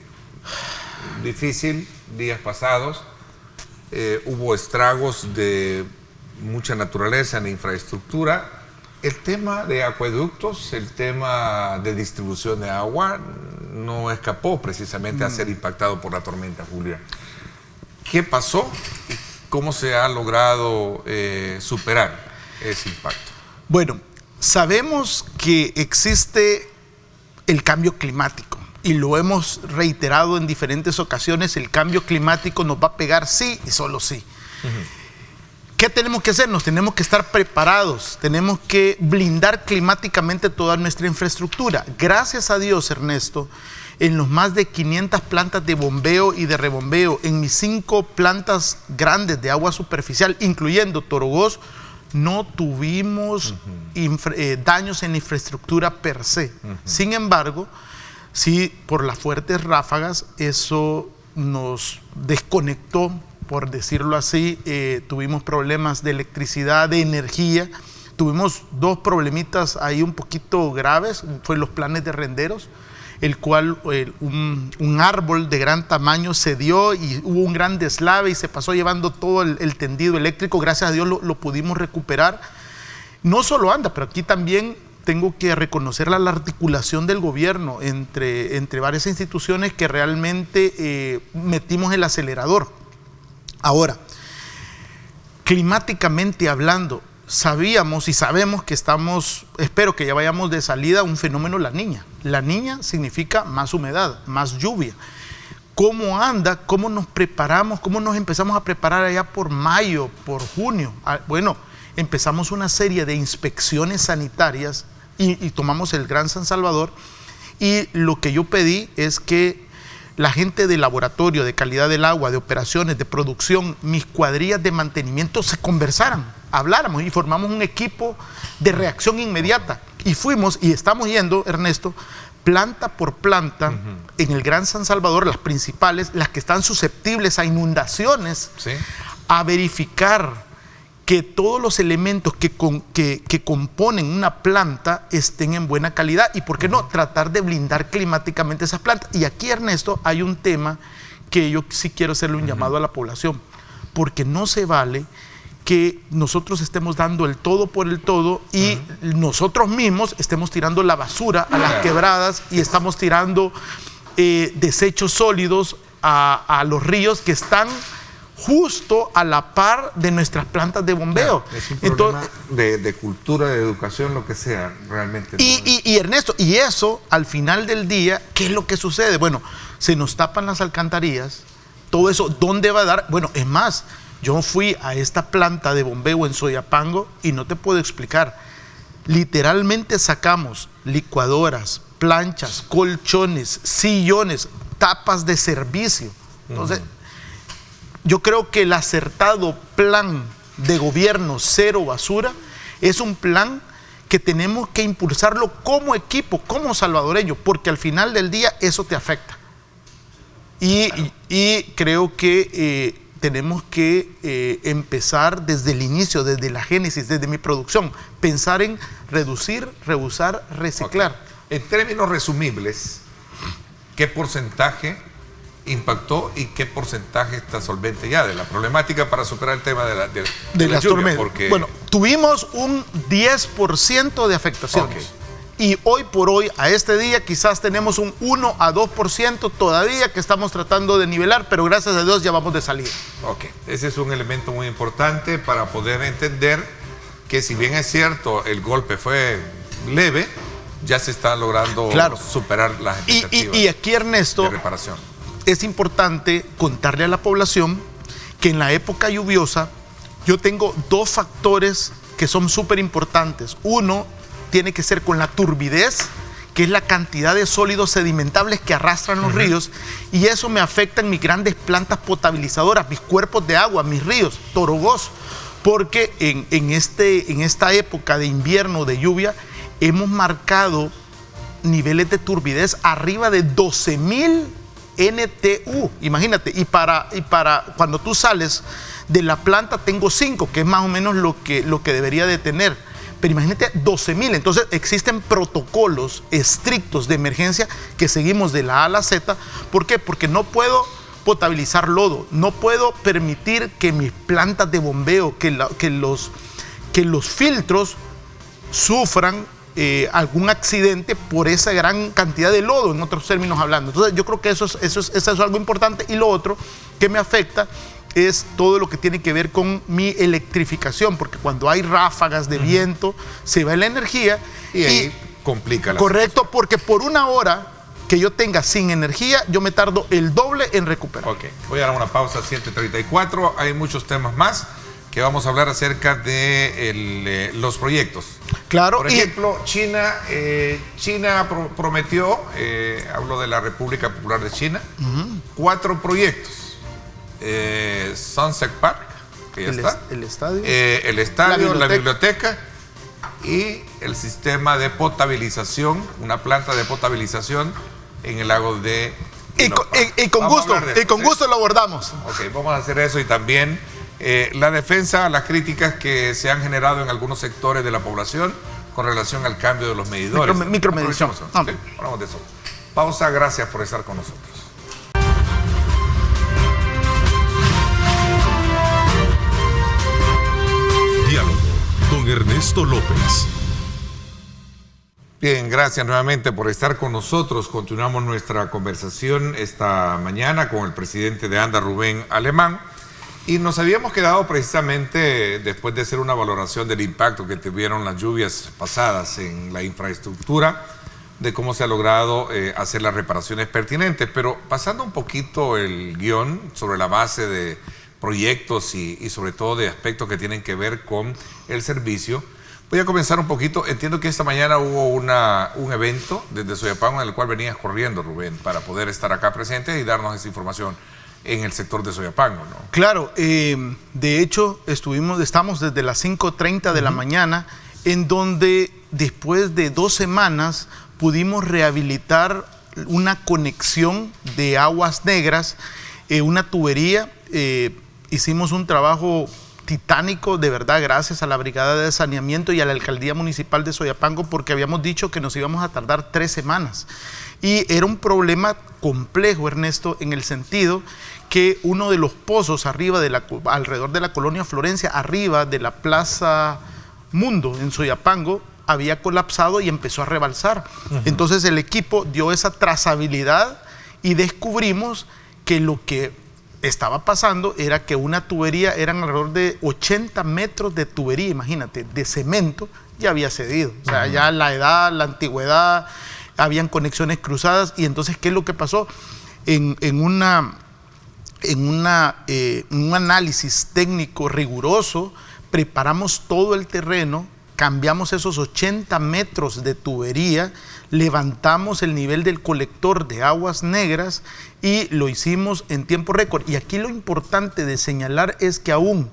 difícil días pasados. Hubo estragos de mucha naturaleza en la infraestructura. El tema de acueductos, el tema de distribución de agua no escapó precisamente a ser impactado por la tormenta Julia. ¿Qué pasó y cómo se ha logrado superar ese impacto? Bueno, sabemos que existe el cambio climático y lo hemos reiterado en diferentes ocasiones. El cambio climático nos va a pegar sí y solo sí. ¿Qué tenemos que hacer? Nos tenemos que estar preparados, tenemos que blindar climáticamente toda nuestra infraestructura. Gracias a Dios, Ernesto, en los más de 500 plantas de bombeo y de rebombeo, en mis 5 plantas grandes de agua superficial, incluyendo Torogoz, no tuvimos daños en la infraestructura per se. Sin embargo, sí, por las fuertes ráfagas, eso nos desconectó, por decirlo así. Tuvimos problemas de electricidad, de energía. Tuvimos 2 problemitas ahí un poquito graves, fue los planes de renderos, el cual un árbol de gran tamaño se dio y hubo un gran deslave y se pasó llevando todo el tendido eléctrico. Gracias a Dios lo pudimos recuperar. No solo anda, pero aquí también tengo que reconocer la articulación del gobierno entre varias instituciones que realmente metimos el acelerador. Ahora, climáticamente hablando, sabíamos y sabemos que estamos, espero que ya vayamos de salida a un fenómeno La Niña. La Niña significa más humedad, más lluvia. ¿Cómo anda? ¿Cómo nos preparamos? ¿Cómo nos empezamos a preparar allá por mayo, por junio? Bueno, empezamos una serie de inspecciones sanitarias y tomamos el Gran San Salvador, y lo que yo pedí es que la gente de laboratorio, de calidad del agua, de operaciones, de producción, mis cuadrillas de mantenimiento se conversaran, habláramos y formamos un equipo de reacción inmediata. Y fuimos y estamos yendo, Ernesto, planta por planta en el Gran San Salvador, las principales, las que están susceptibles a inundaciones, ¿sí?, a verificar que todos los elementos que componen una planta estén en buena calidad y, ¿por qué no?, tratar de blindar climáticamente esas plantas. Y aquí, Ernesto, hay un tema que yo sí quiero hacerle un llamado a la población, porque no se vale que nosotros estemos dando el todo por el todo y nosotros mismos estemos tirando la basura a las quebradas y estamos tirando desechos sólidos a los ríos que están justo a la par de nuestras plantas de bombeo. Claro, es un problema de cultura, de educación, lo que sea, realmente. Y Ernesto, y eso, al final del día, ¿qué es lo que sucede? Bueno, se nos tapan las alcantarillas, todo eso, ¿dónde va a dar? Bueno, es más, yo fui a esta planta de bombeo en Soyapango y no te puedo explicar. Literalmente sacamos licuadoras, planchas, colchones, sillones, tapas de servicio. Entonces, yo creo que el acertado plan de gobierno cero basura es un plan que tenemos que impulsarlo como equipo, como salvadoreño, porque al final del día eso te afecta. Y creo que tenemos que empezar desde el inicio, desde la génesis, desde mi producción, pensar en reducir, reusar, reciclar. Okay. En términos resumibles, ¿qué porcentaje impactó y qué porcentaje está solvente ya de la problemática para superar el tema de la lluvia? Porque... Bueno, tuvimos un 10% de afectaciones. Okay. Y hoy por hoy, a este día, quizás tenemos un 1 a 2% todavía que estamos tratando de nivelar, pero gracias a Dios ya vamos de salida. Ok, ese es un elemento muy importante para poder entender que, si bien es cierto, el golpe fue leve, ya se está logrando superar las expectativas y aquí, Ernesto, de reparación. Es importante contarle a la población que en la época lluviosa yo tengo 2 factores que son súper importantes. Uno tiene que ser con la turbidez, que es la cantidad de sólidos sedimentables que arrastran los ríos, y eso me afecta en mis grandes plantas potabilizadoras, mis cuerpos de agua, mis ríos, Torogoz, porque en esta época de invierno, de lluvia, hemos marcado niveles de turbidez arriba de 12,000 NTU, imagínate, y para cuando tú sales de la planta tengo 5, que es más o menos lo que debería de tener, pero imagínate 12,000. Entonces existen protocolos estrictos de emergencia que seguimos de la A a la Z. ¿Por qué? Porque no puedo potabilizar lodo, no puedo permitir que mis plantas de bombeo, que los filtros sufran algún accidente por esa gran cantidad de lodo, en otros términos hablando. Entonces yo creo que eso es algo importante. Y lo otro que me afecta es todo lo que tiene que ver con mi electrificación, porque cuando hay ráfagas de viento se va la energía y ahí complica la correcto situación. Porque por una hora que yo tenga sin energía, yo me tardo el doble en recuperar. Ok, voy a dar una pausa, 7:34. Hay muchos temas más que vamos a hablar acerca de los proyectos. Claro. Por ejemplo, China prometió, hablo de la República Popular de China, 4 proyectos. Sunset Park, que ya está. El estadio. El estadio, la biblioteca y el sistema de potabilización, una planta de potabilización en el lago de... Y con gusto lo abordamos. Ok, vamos a hacer eso y también la defensa a las críticas que se han generado en algunos sectores de la población con relación al cambio de los medidores. Micromedición. Okay, hablamos de eso. Pausa, gracias por estar con nosotros. Diálogo con Ernesto López. Bien, gracias nuevamente por estar con nosotros. Continuamos nuestra conversación esta mañana con el presidente de ANDA, Rubén Alemán. Y nos habíamos quedado precisamente después de hacer una valoración del impacto que tuvieron las lluvias pasadas en la infraestructura, de cómo se ha logrado hacer las reparaciones pertinentes. Pero pasando un poquito el guión sobre la base de proyectos y sobre todo de aspectos que tienen que ver con el servicio, voy a comenzar un poquito. Entiendo que esta mañana hubo un evento desde Soyapango en el cual venías corriendo, Rubén, para poder estar acá presente y darnos esa información en el sector de Soyapango, ¿no? Claro, de hecho estamos desde las 5:30 de la mañana, en donde después de 2 semanas pudimos rehabilitar una conexión de aguas negras, una tubería. Hicimos un trabajo titánico, de verdad, gracias a la Brigada de Saneamiento y a la Alcaldía Municipal de Soyapango, porque habíamos dicho que nos íbamos a tardar 3 semanas. Y era un problema complejo, Ernesto, en el sentido que uno de los pozos alrededor de la colonia Florencia, arriba de la Plaza Mundo en Soyapango, había colapsado y empezó a rebalsar. Entonces el equipo dio esa trazabilidad y descubrimos que lo que estaba pasando era que una tubería, eran alrededor de 80 metros de tubería, imagínate, de cemento, ya había cedido. O sea, ya la edad, la antigüedad, habían conexiones cruzadas. Y entonces, ¿qué es lo que pasó? En un análisis técnico riguroso, preparamos todo el terreno, cambiamos esos 80 metros de tubería, levantamos el nivel del colector de aguas negras y lo hicimos en tiempo récord. Y aquí lo importante de señalar es que aún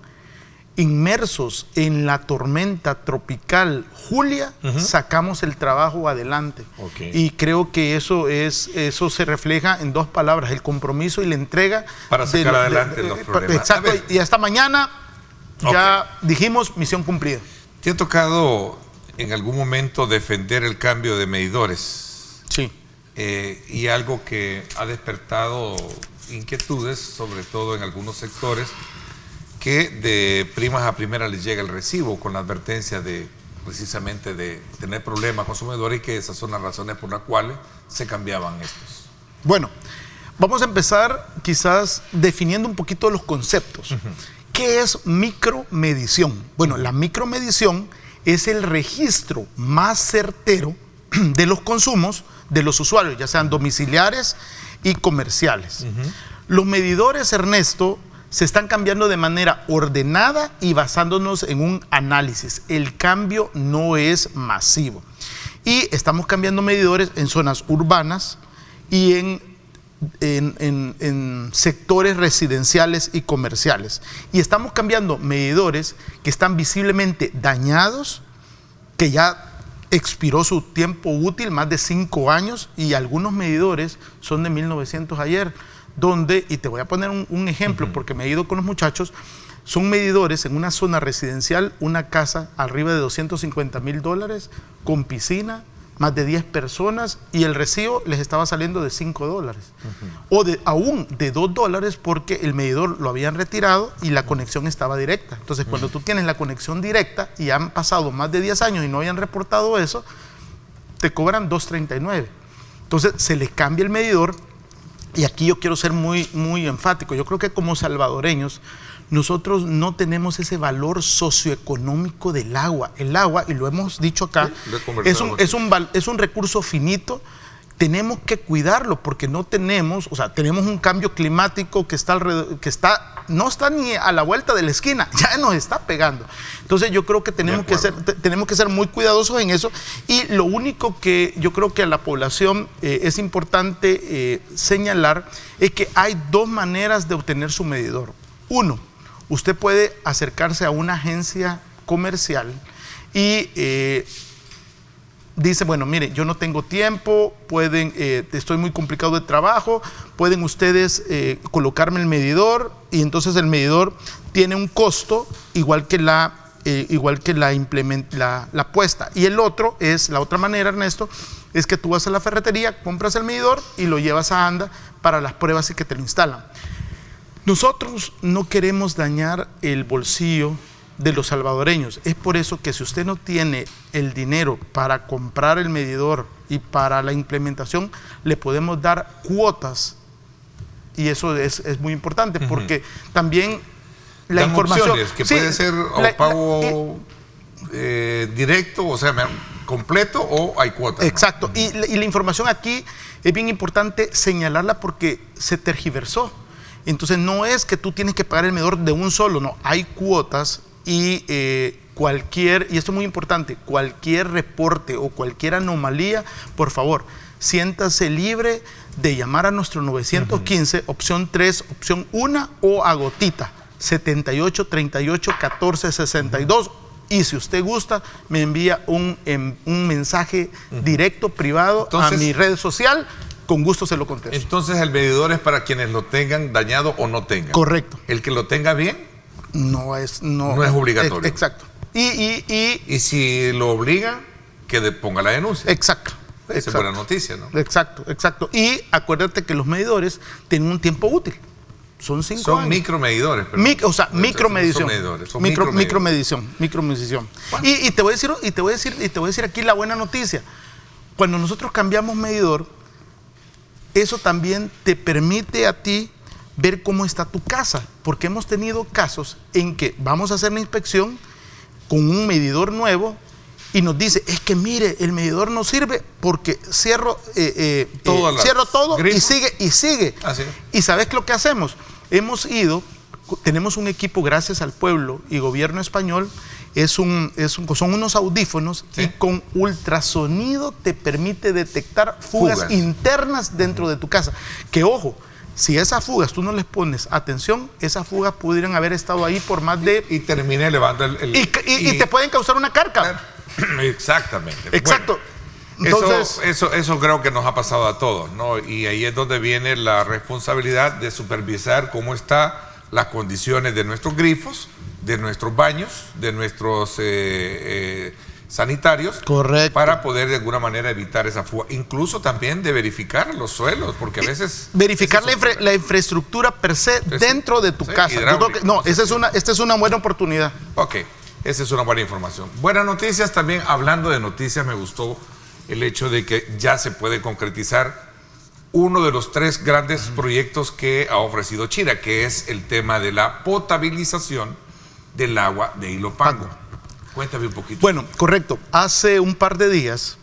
inmersos en la tormenta tropical Julia, sacamos el trabajo adelante. Y creo que eso se refleja en 2 palabras: el compromiso y la entrega. Para sacar adelante los problemas. Exacto, y esta mañana ya dijimos misión cumplida. ¿Te ha tocado en algún momento defender el cambio de medidores? Sí. Y algo que ha despertado inquietudes, sobre todo en algunos sectores, que de primas a primeras les llega el recibo con la advertencia de precisamente de tener problemas consumidores, y que esas son las razones por las cuales se cambiaban estos. Bueno, vamos a empezar quizás definiendo un poquito los conceptos. ¿Qué es micromedición? Bueno, la micromedición es el registro más certero de los consumos de los usuarios, ya sean domiciliares y comerciales. Los medidores, Ernesto, se están cambiando de manera ordenada y basándonos en un análisis. El cambio no es masivo. Y estamos cambiando medidores en zonas urbanas y en sectores residenciales y comerciales. Y estamos cambiando medidores que están visiblemente dañados, que ya expiró su tiempo útil, más de 5 años, y algunos medidores son de 1900 ayer, donde, y te voy a poner un ejemplo porque me he ido con los muchachos, son medidores en una zona residencial, una casa arriba de $250,000, con piscina, más de 10 personas, y el recibo les estaba saliendo de $5, o aún de $2, porque el medidor lo habían retirado y la conexión estaba directa. Entonces, cuando tú tienes la conexión directa y han pasado más de 10 años y no habían reportado eso, te cobran $2.39. Entonces se les cambia el medidor, y aquí yo quiero ser muy, muy enfático. Yo creo que como salvadoreños nosotros no tenemos ese valor socioeconómico del agua. El agua, y lo hemos dicho acá, es un recurso finito. Tenemos que cuidarlo porque no tenemos, o sea, tenemos un cambio climático que está alrededor, no está ni a la vuelta de la esquina, ya nos está pegando. Entonces yo creo que tenemos que ser muy cuidadosos en eso, y lo único que yo creo que a la población es importante señalar es que hay dos maneras de obtener su medidor. Uno, usted puede acercarse a una agencia comercial y dice, bueno, mire, yo no tengo tiempo, estoy muy complicado de trabajo, pueden ustedes colocarme el medidor, y entonces el medidor tiene un costo igual que la puesta. Y la otra manera, Ernesto, es que tú vas a la ferretería, compras el medidor y lo llevas a ANDA para las pruebas y que te lo instalan. Nosotros no queremos dañar el bolsillo de los salvadoreños. Es por eso que si usted no tiene el dinero para comprar el medidor y para la implementación, le podemos dar cuotas, y eso es muy importante, porque también la información que puede ser pago directo, o sea, completo, o hay cuotas. Exacto, ¿no? Y la información aquí es bien importante señalarla porque se tergiversó. Entonces no es que tú tienes que pagar el medidor de un solo, no, hay cuotas. Y y esto es muy importante, cualquier reporte o cualquier anomalía, por favor, siéntase libre de llamar a nuestro 915, opción 3, opción 1, o a Gotita, 78 38 14 62. Y si usted gusta, me envía un mensaje directo, privado, a mi red social. Con gusto se lo contesto. Entonces el medidor es para quienes lo tengan dañado o no tengan. Correcto. El que lo tenga bien no es obligatorio. Exacto. Y si lo obligan, que ponga la denuncia. Exacto. Esa es buena noticia, ¿no? Exacto. Y acuérdate que los medidores tienen un tiempo útil. Son 5 años. Son micromedidores. Micromedición. Son micromedición. Bueno. Y te voy a decir aquí la buena noticia. Cuando nosotros cambiamos medidor, eso también te permite a ti ver cómo está tu casa, porque hemos tenido casos en que vamos a hacer la inspección con un medidor nuevo y nos dice, es que mire, el medidor no sirve porque cierro todo y sigue. Así. Y ¿sabes lo que hacemos? Tenemos un equipo, gracias al pueblo y gobierno español, son unos audífonos, ¿sí? Y con ultrasonido te permite detectar fugas internas dentro de tu casa. Que ojo, si esas fugas tú no les pones atención, esas fugas pudieran haber estado ahí por más de... Y termine elevando y te pueden causar una carga. Exactamente. Exacto. Bueno, entonces, eso creo que nos ha pasado a todos, ¿no? Y ahí es donde viene la responsabilidad de supervisar cómo están las condiciones de nuestros grifos, de nuestros baños, de nuestros sanitarios. Correcto. Para poder de alguna manera evitar esa fuga. Incluso también de verificar los suelos, porque a veces... Verificar la infraestructura per se dentro de tu casa. Esta es una buena oportunidad. Ok, esa es una buena información. Buenas noticias también. Hablando de noticias, me gustó el hecho de que ya se puede concretizar uno de los 3 grandes proyectos que ha ofrecido Chira, que es el tema de la potabilización del agua de Ilopango. Cuéntame un poquito. Bueno, correcto. Hace un par de días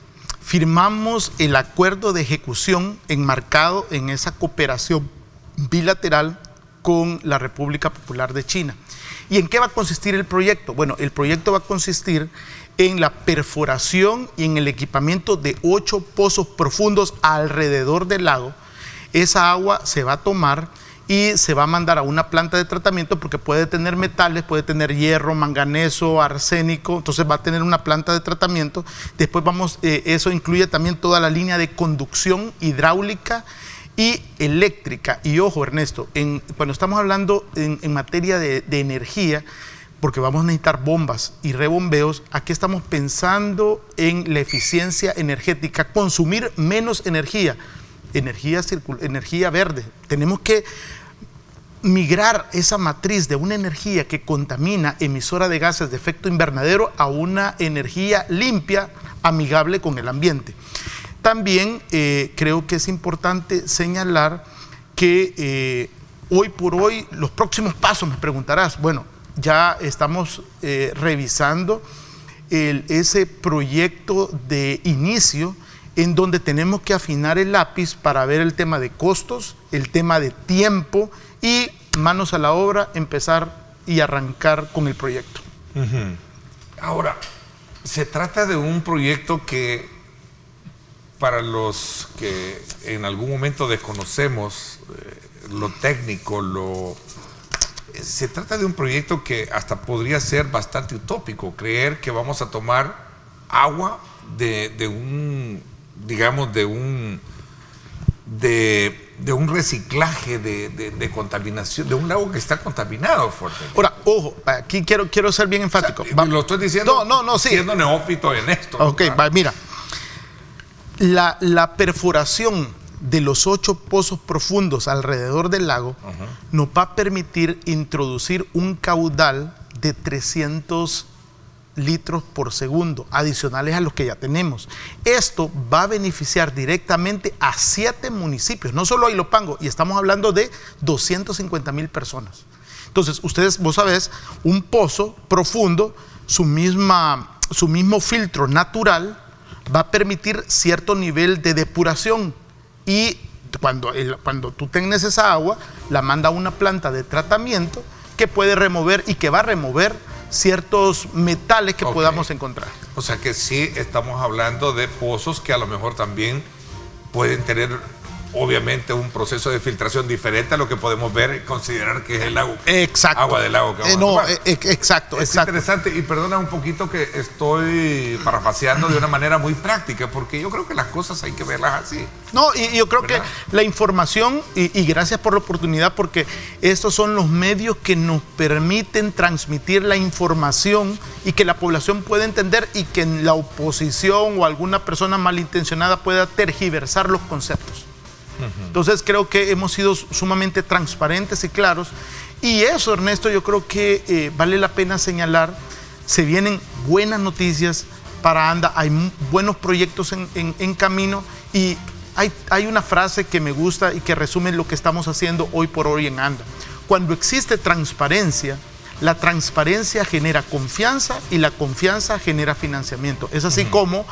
firmamos el acuerdo de ejecución enmarcado en esa cooperación bilateral con la República Popular de China. ¿Y en qué va a consistir el proyecto? Bueno, el proyecto va a consistir en la perforación y en el equipamiento de 8 pozos profundos alrededor del lago. Esa agua se va a tomar y se va a mandar a una planta de tratamiento porque puede tener metales, puede tener hierro, manganeso, arsénico, entonces va a tener una planta de tratamiento. Después eso incluye también toda la línea de conducción hidráulica y eléctrica. Y ojo, Ernesto, cuando estamos hablando en materia de energía, porque vamos a necesitar bombas y rebombeos, aquí estamos pensando en la eficiencia energética, consumir menos energía verde. Tenemos que migrar esa matriz de una energía que contamina, emisora de gases de efecto invernadero, a una energía limpia, amigable con el ambiente. También creo que es importante señalar que hoy por hoy, los próximos pasos, me preguntarás, bueno, ya estamos revisando ese proyecto de inicio en donde tenemos que afinar el lápiz para ver el tema de costos, el tema de tiempo y manos a la obra, empezar y arrancar con el proyecto. Ahora, se trata de un proyecto que, para los que en algún momento desconocemos lo técnico, se trata de un proyecto que hasta podría ser bastante utópico, creer que vamos a tomar agua de un reciclaje de contaminación, de un lago que está contaminado fuertemente. Ahora, ojo, aquí quiero ser bien enfático. O sea, lo estoy diciendo sí. siendo neófito en esto. Ok, mira, la perforación de los 8 pozos profundos alrededor del lago nos va a permitir introducir un caudal de 300 litros por segundo, adicionales a los que ya tenemos. Esto va a beneficiar directamente a 7 municipios, no solo a Ilopango, y estamos hablando de 250,000 personas. Entonces, vos sabés, un pozo profundo, su mismo filtro natural va a permitir cierto nivel de depuración, y cuando tú tengas esa agua, la manda a una planta de tratamiento que puede remover y que va a remover ciertos metales que podamos encontrar. O sea que sí estamos hablando de pozos que a lo mejor también pueden tener, obviamente, un proceso de filtración diferente a lo que podemos ver y considerar que es el agua. Exacto. Agua del lago que vamos a tomar. Exacto. Es interesante, y perdona un poquito que estoy parafaseando de una manera muy práctica, porque yo creo que las cosas hay que verlas así. No, y yo creo que la información, y gracias por la oportunidad, porque estos son los medios que nos permiten transmitir la información y que la población pueda entender, y que la oposición o alguna persona malintencionada pueda tergiversar los conceptos. Entonces creo que hemos sido sumamente transparentes y claros, y eso, Ernesto, yo creo que vale la pena señalar. Se vienen buenas noticias para ANDA, hay buenos proyectos en camino, y hay una frase que me gusta y que resume lo que estamos haciendo hoy por hoy en ANDA. Cuando existe transparencia, la transparencia genera confianza, y la confianza genera financiamiento. Es así como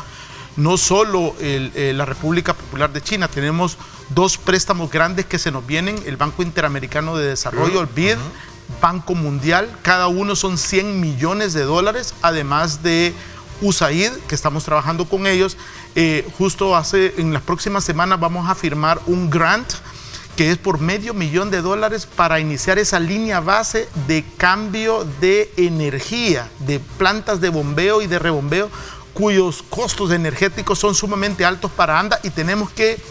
no solo la República Popular de China, tenemos 2 préstamos grandes que se nos vienen: el Banco Interamericano de Desarrollo, el BID, Banco Mundial, cada uno son $100 millones, además de USAID, que estamos trabajando con ellos. Justo en las próximas semanas vamos a firmar un grant que es por $500 millones para iniciar esa línea base de cambio de energía, de plantas de bombeo y de rebombeo, cuyos costos energéticos son sumamente altos para ANDA, y tenemos que,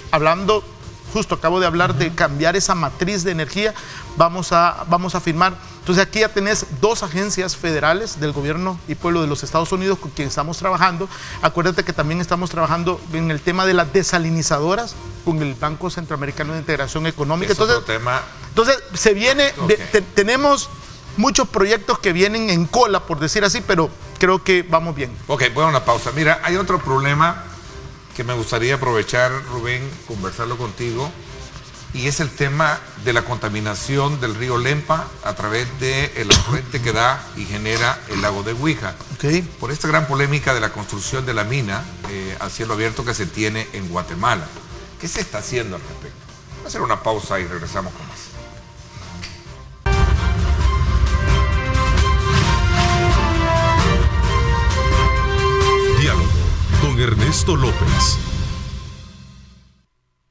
justo acabo de hablar de cambiar esa matriz de energía, vamos a firmar. Entonces aquí ya tenés 2 agencias federales del gobierno y pueblo de los Estados Unidos con quien estamos trabajando. Acuérdate que también estamos trabajando en el tema de las desalinizadoras con el Banco Centroamericano de Integración Económica. Entonces se viene, tenemos muchos proyectos que vienen en cola, por decir así, pero creo que vamos bien. Ok, voy a una pausa. Mira, hay otro problema que me gustaría aprovechar, Rubén, conversarlo contigo, y es el tema de la contaminación del río Lempa a través del afluente que da y genera el lago de Huija. Por esta gran polémica de la construcción de la mina a cielo abierto que se tiene en Guatemala. ¿Qué se está haciendo al respecto? Voy a hacer una pausa y regresamos con más. Diálogo con Ernesto López.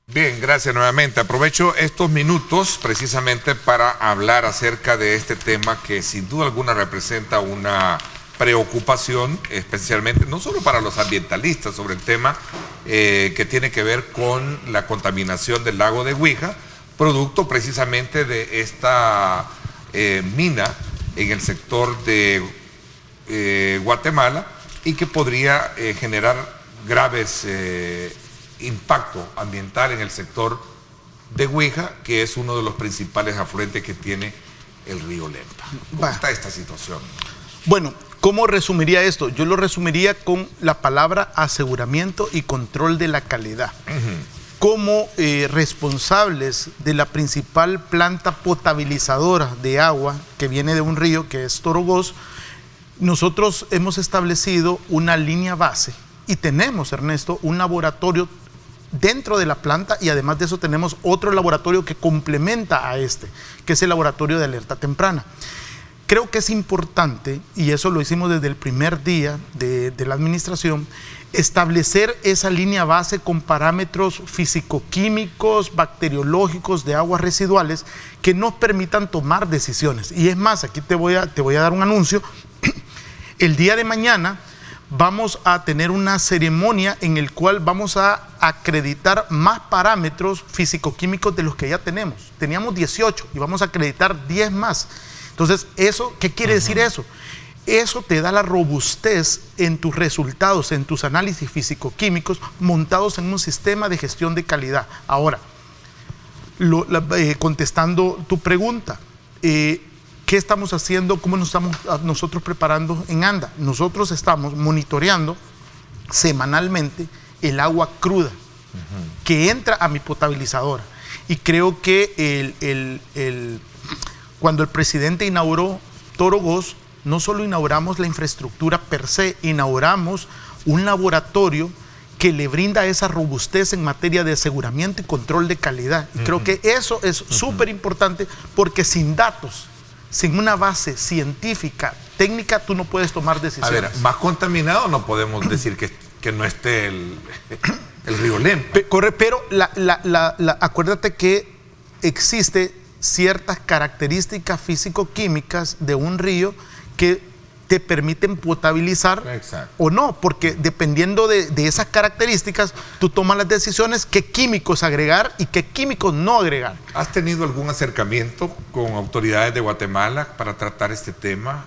Bien, gracias nuevamente. Aprovecho estos minutos precisamente para hablar acerca de este tema que sin duda alguna representa una preocupación, especialmente no solo para los ambientalistas, sobre el tema que tiene que ver con la contaminación del lago de Huija, producto precisamente de esta mina en el sector de Guatemala, y que podría generar graves impacto ambiental en el sector de Huija, que es uno de los principales afluentes que tiene el río Lempa. ¿Cómo está esta situación? Bueno, ¿Cómo resumiría esto? Yo lo resumiría con la palabra aseguramiento y control de la calidad. Como responsables de la principal planta potabilizadora de agua que viene de un río, que es Torogós, nosotros hemos establecido una línea base y tenemos, Ernesto, un laboratorio dentro de la planta, y además de eso tenemos otro laboratorio que complementa a este, que es el laboratorio de alerta temprana. Creo que es importante, y eso lo hicimos desde el primer día de la administración, establecer esa línea base con parámetros físico-químicos, bacteriológicos, de aguas residuales, que nos permitan tomar decisiones. Y es más, aquí te voy a dar un anuncio. El día de mañana vamos a tener una ceremonia en el cual vamos a acreditar más parámetros físico-químicos de los que ya tenemos. Teníamos 18 y vamos a acreditar 10 más. Entonces, ¿qué quiere decir eso? Eso te da la robustez en tus resultados, en tus análisis físico-químicos montados en un sistema de gestión de calidad. Ahora, contestando tu pregunta, ¿qué estamos haciendo? ¿Cómo nos estamos nosotros preparando en ANDA? Nosotros estamos monitoreando semanalmente el agua cruda que entra a mi potabilizadora. Y creo que cuando el presidente inauguró Torogós, no solo inauguramos la infraestructura per se, inauguramos un laboratorio que le brinda esa robustez en materia de aseguramiento y control de calidad. Y creo que eso es súper importante, porque sin datos, sin una base científica, técnica, tú no puedes tomar decisiones. A ver, más contaminado no podemos decir que no esté el río Lempa. Pero acuérdate que existe ciertas características físico-químicas de un río que te permiten potabilizar. Exacto. O no, porque dependiendo de esas características, tú tomas las decisiones qué químicos agregar y qué químicos no agregar. ¿Has tenido algún acercamiento con autoridades de Guatemala para tratar este tema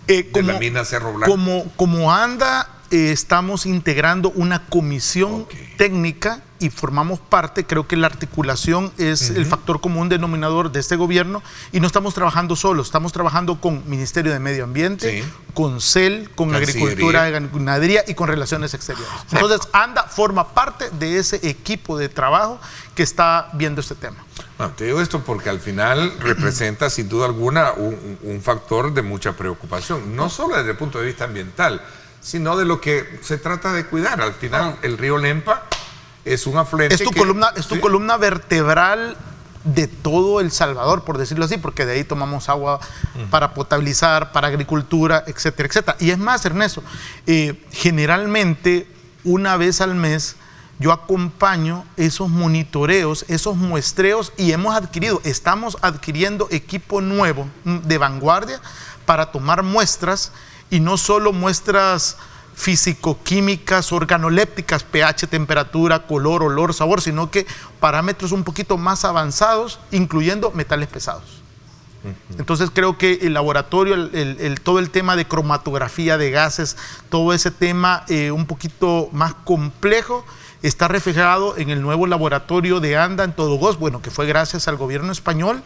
de la mina Cerro Blanco? Como ANDA, estamos integrando una comisión técnica y formamos parte. Creo que la articulación es el factor común denominador de este gobierno, y no estamos trabajando solos, estamos trabajando con Ministerio de Medio Ambiente, con CEL, con Agricultura y Ganadería y con Relaciones Exteriores. Entonces, ANDA forma parte de ese equipo de trabajo que está viendo este tema. Bueno, te digo esto porque al final representa sin duda alguna un factor de mucha preocupación, no solo desde el punto de vista ambiental, sino de lo que se trata de cuidar. Al final, el río Lempa es un afluente. Es tu columna vertebral de todo El Salvador, por decirlo así, porque de ahí tomamos agua para potabilizar, para agricultura, etcétera, etcétera. Y es más, Ernesto, generalmente una vez al mes yo acompaño esos monitoreos, esos muestreos, y estamos adquiriendo equipo nuevo de vanguardia para tomar muestras, y no solo muestras físico-químicas, organolépticas, pH, temperatura, color, olor, sabor, sino que parámetros un poquito más avanzados, incluyendo metales pesados. Entonces creo que el laboratorio, todo el tema de cromatografía de gases, todo ese tema un poquito más complejo, está reflejado en el nuevo laboratorio de ANDA en Torogós, bueno, que fue gracias al gobierno español.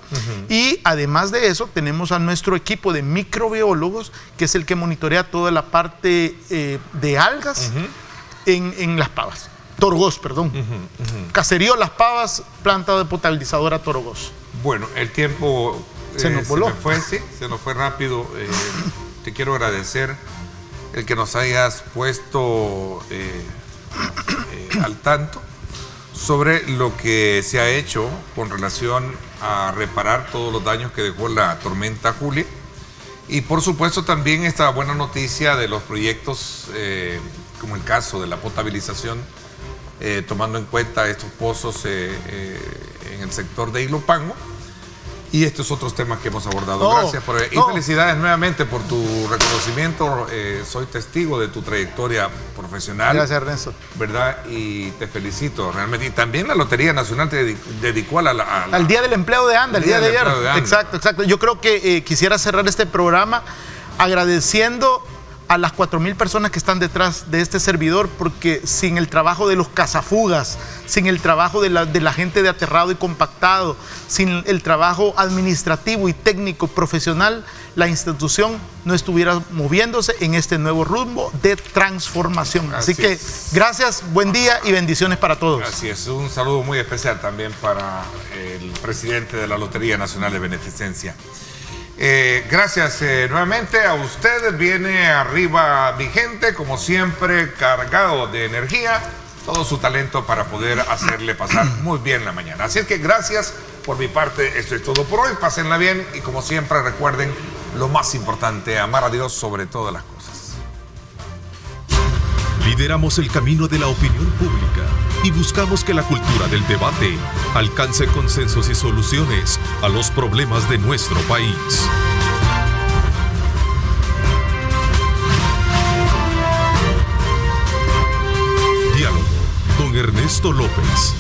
Y además de eso, tenemos a nuestro equipo de microbiólogos, que es el que monitorea toda la parte de algas en Las Pavas. Torogós, perdón. Caserío Las Pavas, planta de potabilizadora Torogós. Bueno, el tiempo se nos voló. Se nos fue rápido. Te quiero agradecer el que nos hayas puesto al tanto sobre lo que se ha hecho con relación a reparar todos los daños que dejó la tormenta Julia, y por supuesto también esta buena noticia de los proyectos como el caso de la potabilización, tomando en cuenta estos pozos en el sector de Ilopango y estos otros temas que hemos abordado. Gracias y felicidades nuevamente por tu reconocimiento. Soy testigo de tu trayectoria profesional. Gracias, Ernesto. ¿Verdad? Y te felicito realmente. Y también la Lotería Nacional te dedicó al Día del Empleo de ANDA, el día de ayer. Exacto. Yo creo que quisiera cerrar este programa agradeciendo a las 4.000 personas que están detrás de este servidor, porque sin el trabajo de los cazafugas, sin el trabajo de la gente de aterrado y compactado, sin el trabajo administrativo y técnico profesional, la institución no estuviera moviéndose en este nuevo rumbo de transformación. Así que gracias, buen día y bendiciones para todos. Así es, un saludo muy especial también para el presidente de la Lotería Nacional de Beneficencia. Gracias nuevamente a ustedes. Viene arriba Vigente, como siempre, cargado de energía, todo su talento para poder hacerle pasar muy bien la mañana. Así es que gracias por mi parte, esto es todo por hoy. Pásenla bien y como siempre recuerden lo más importante, amar a Dios sobre todas las cosas. Lideramos el camino de la opinión pública y buscamos que la cultura del debate alcance consensos y soluciones a los problemas de nuestro país. Diálogo con Ernesto López.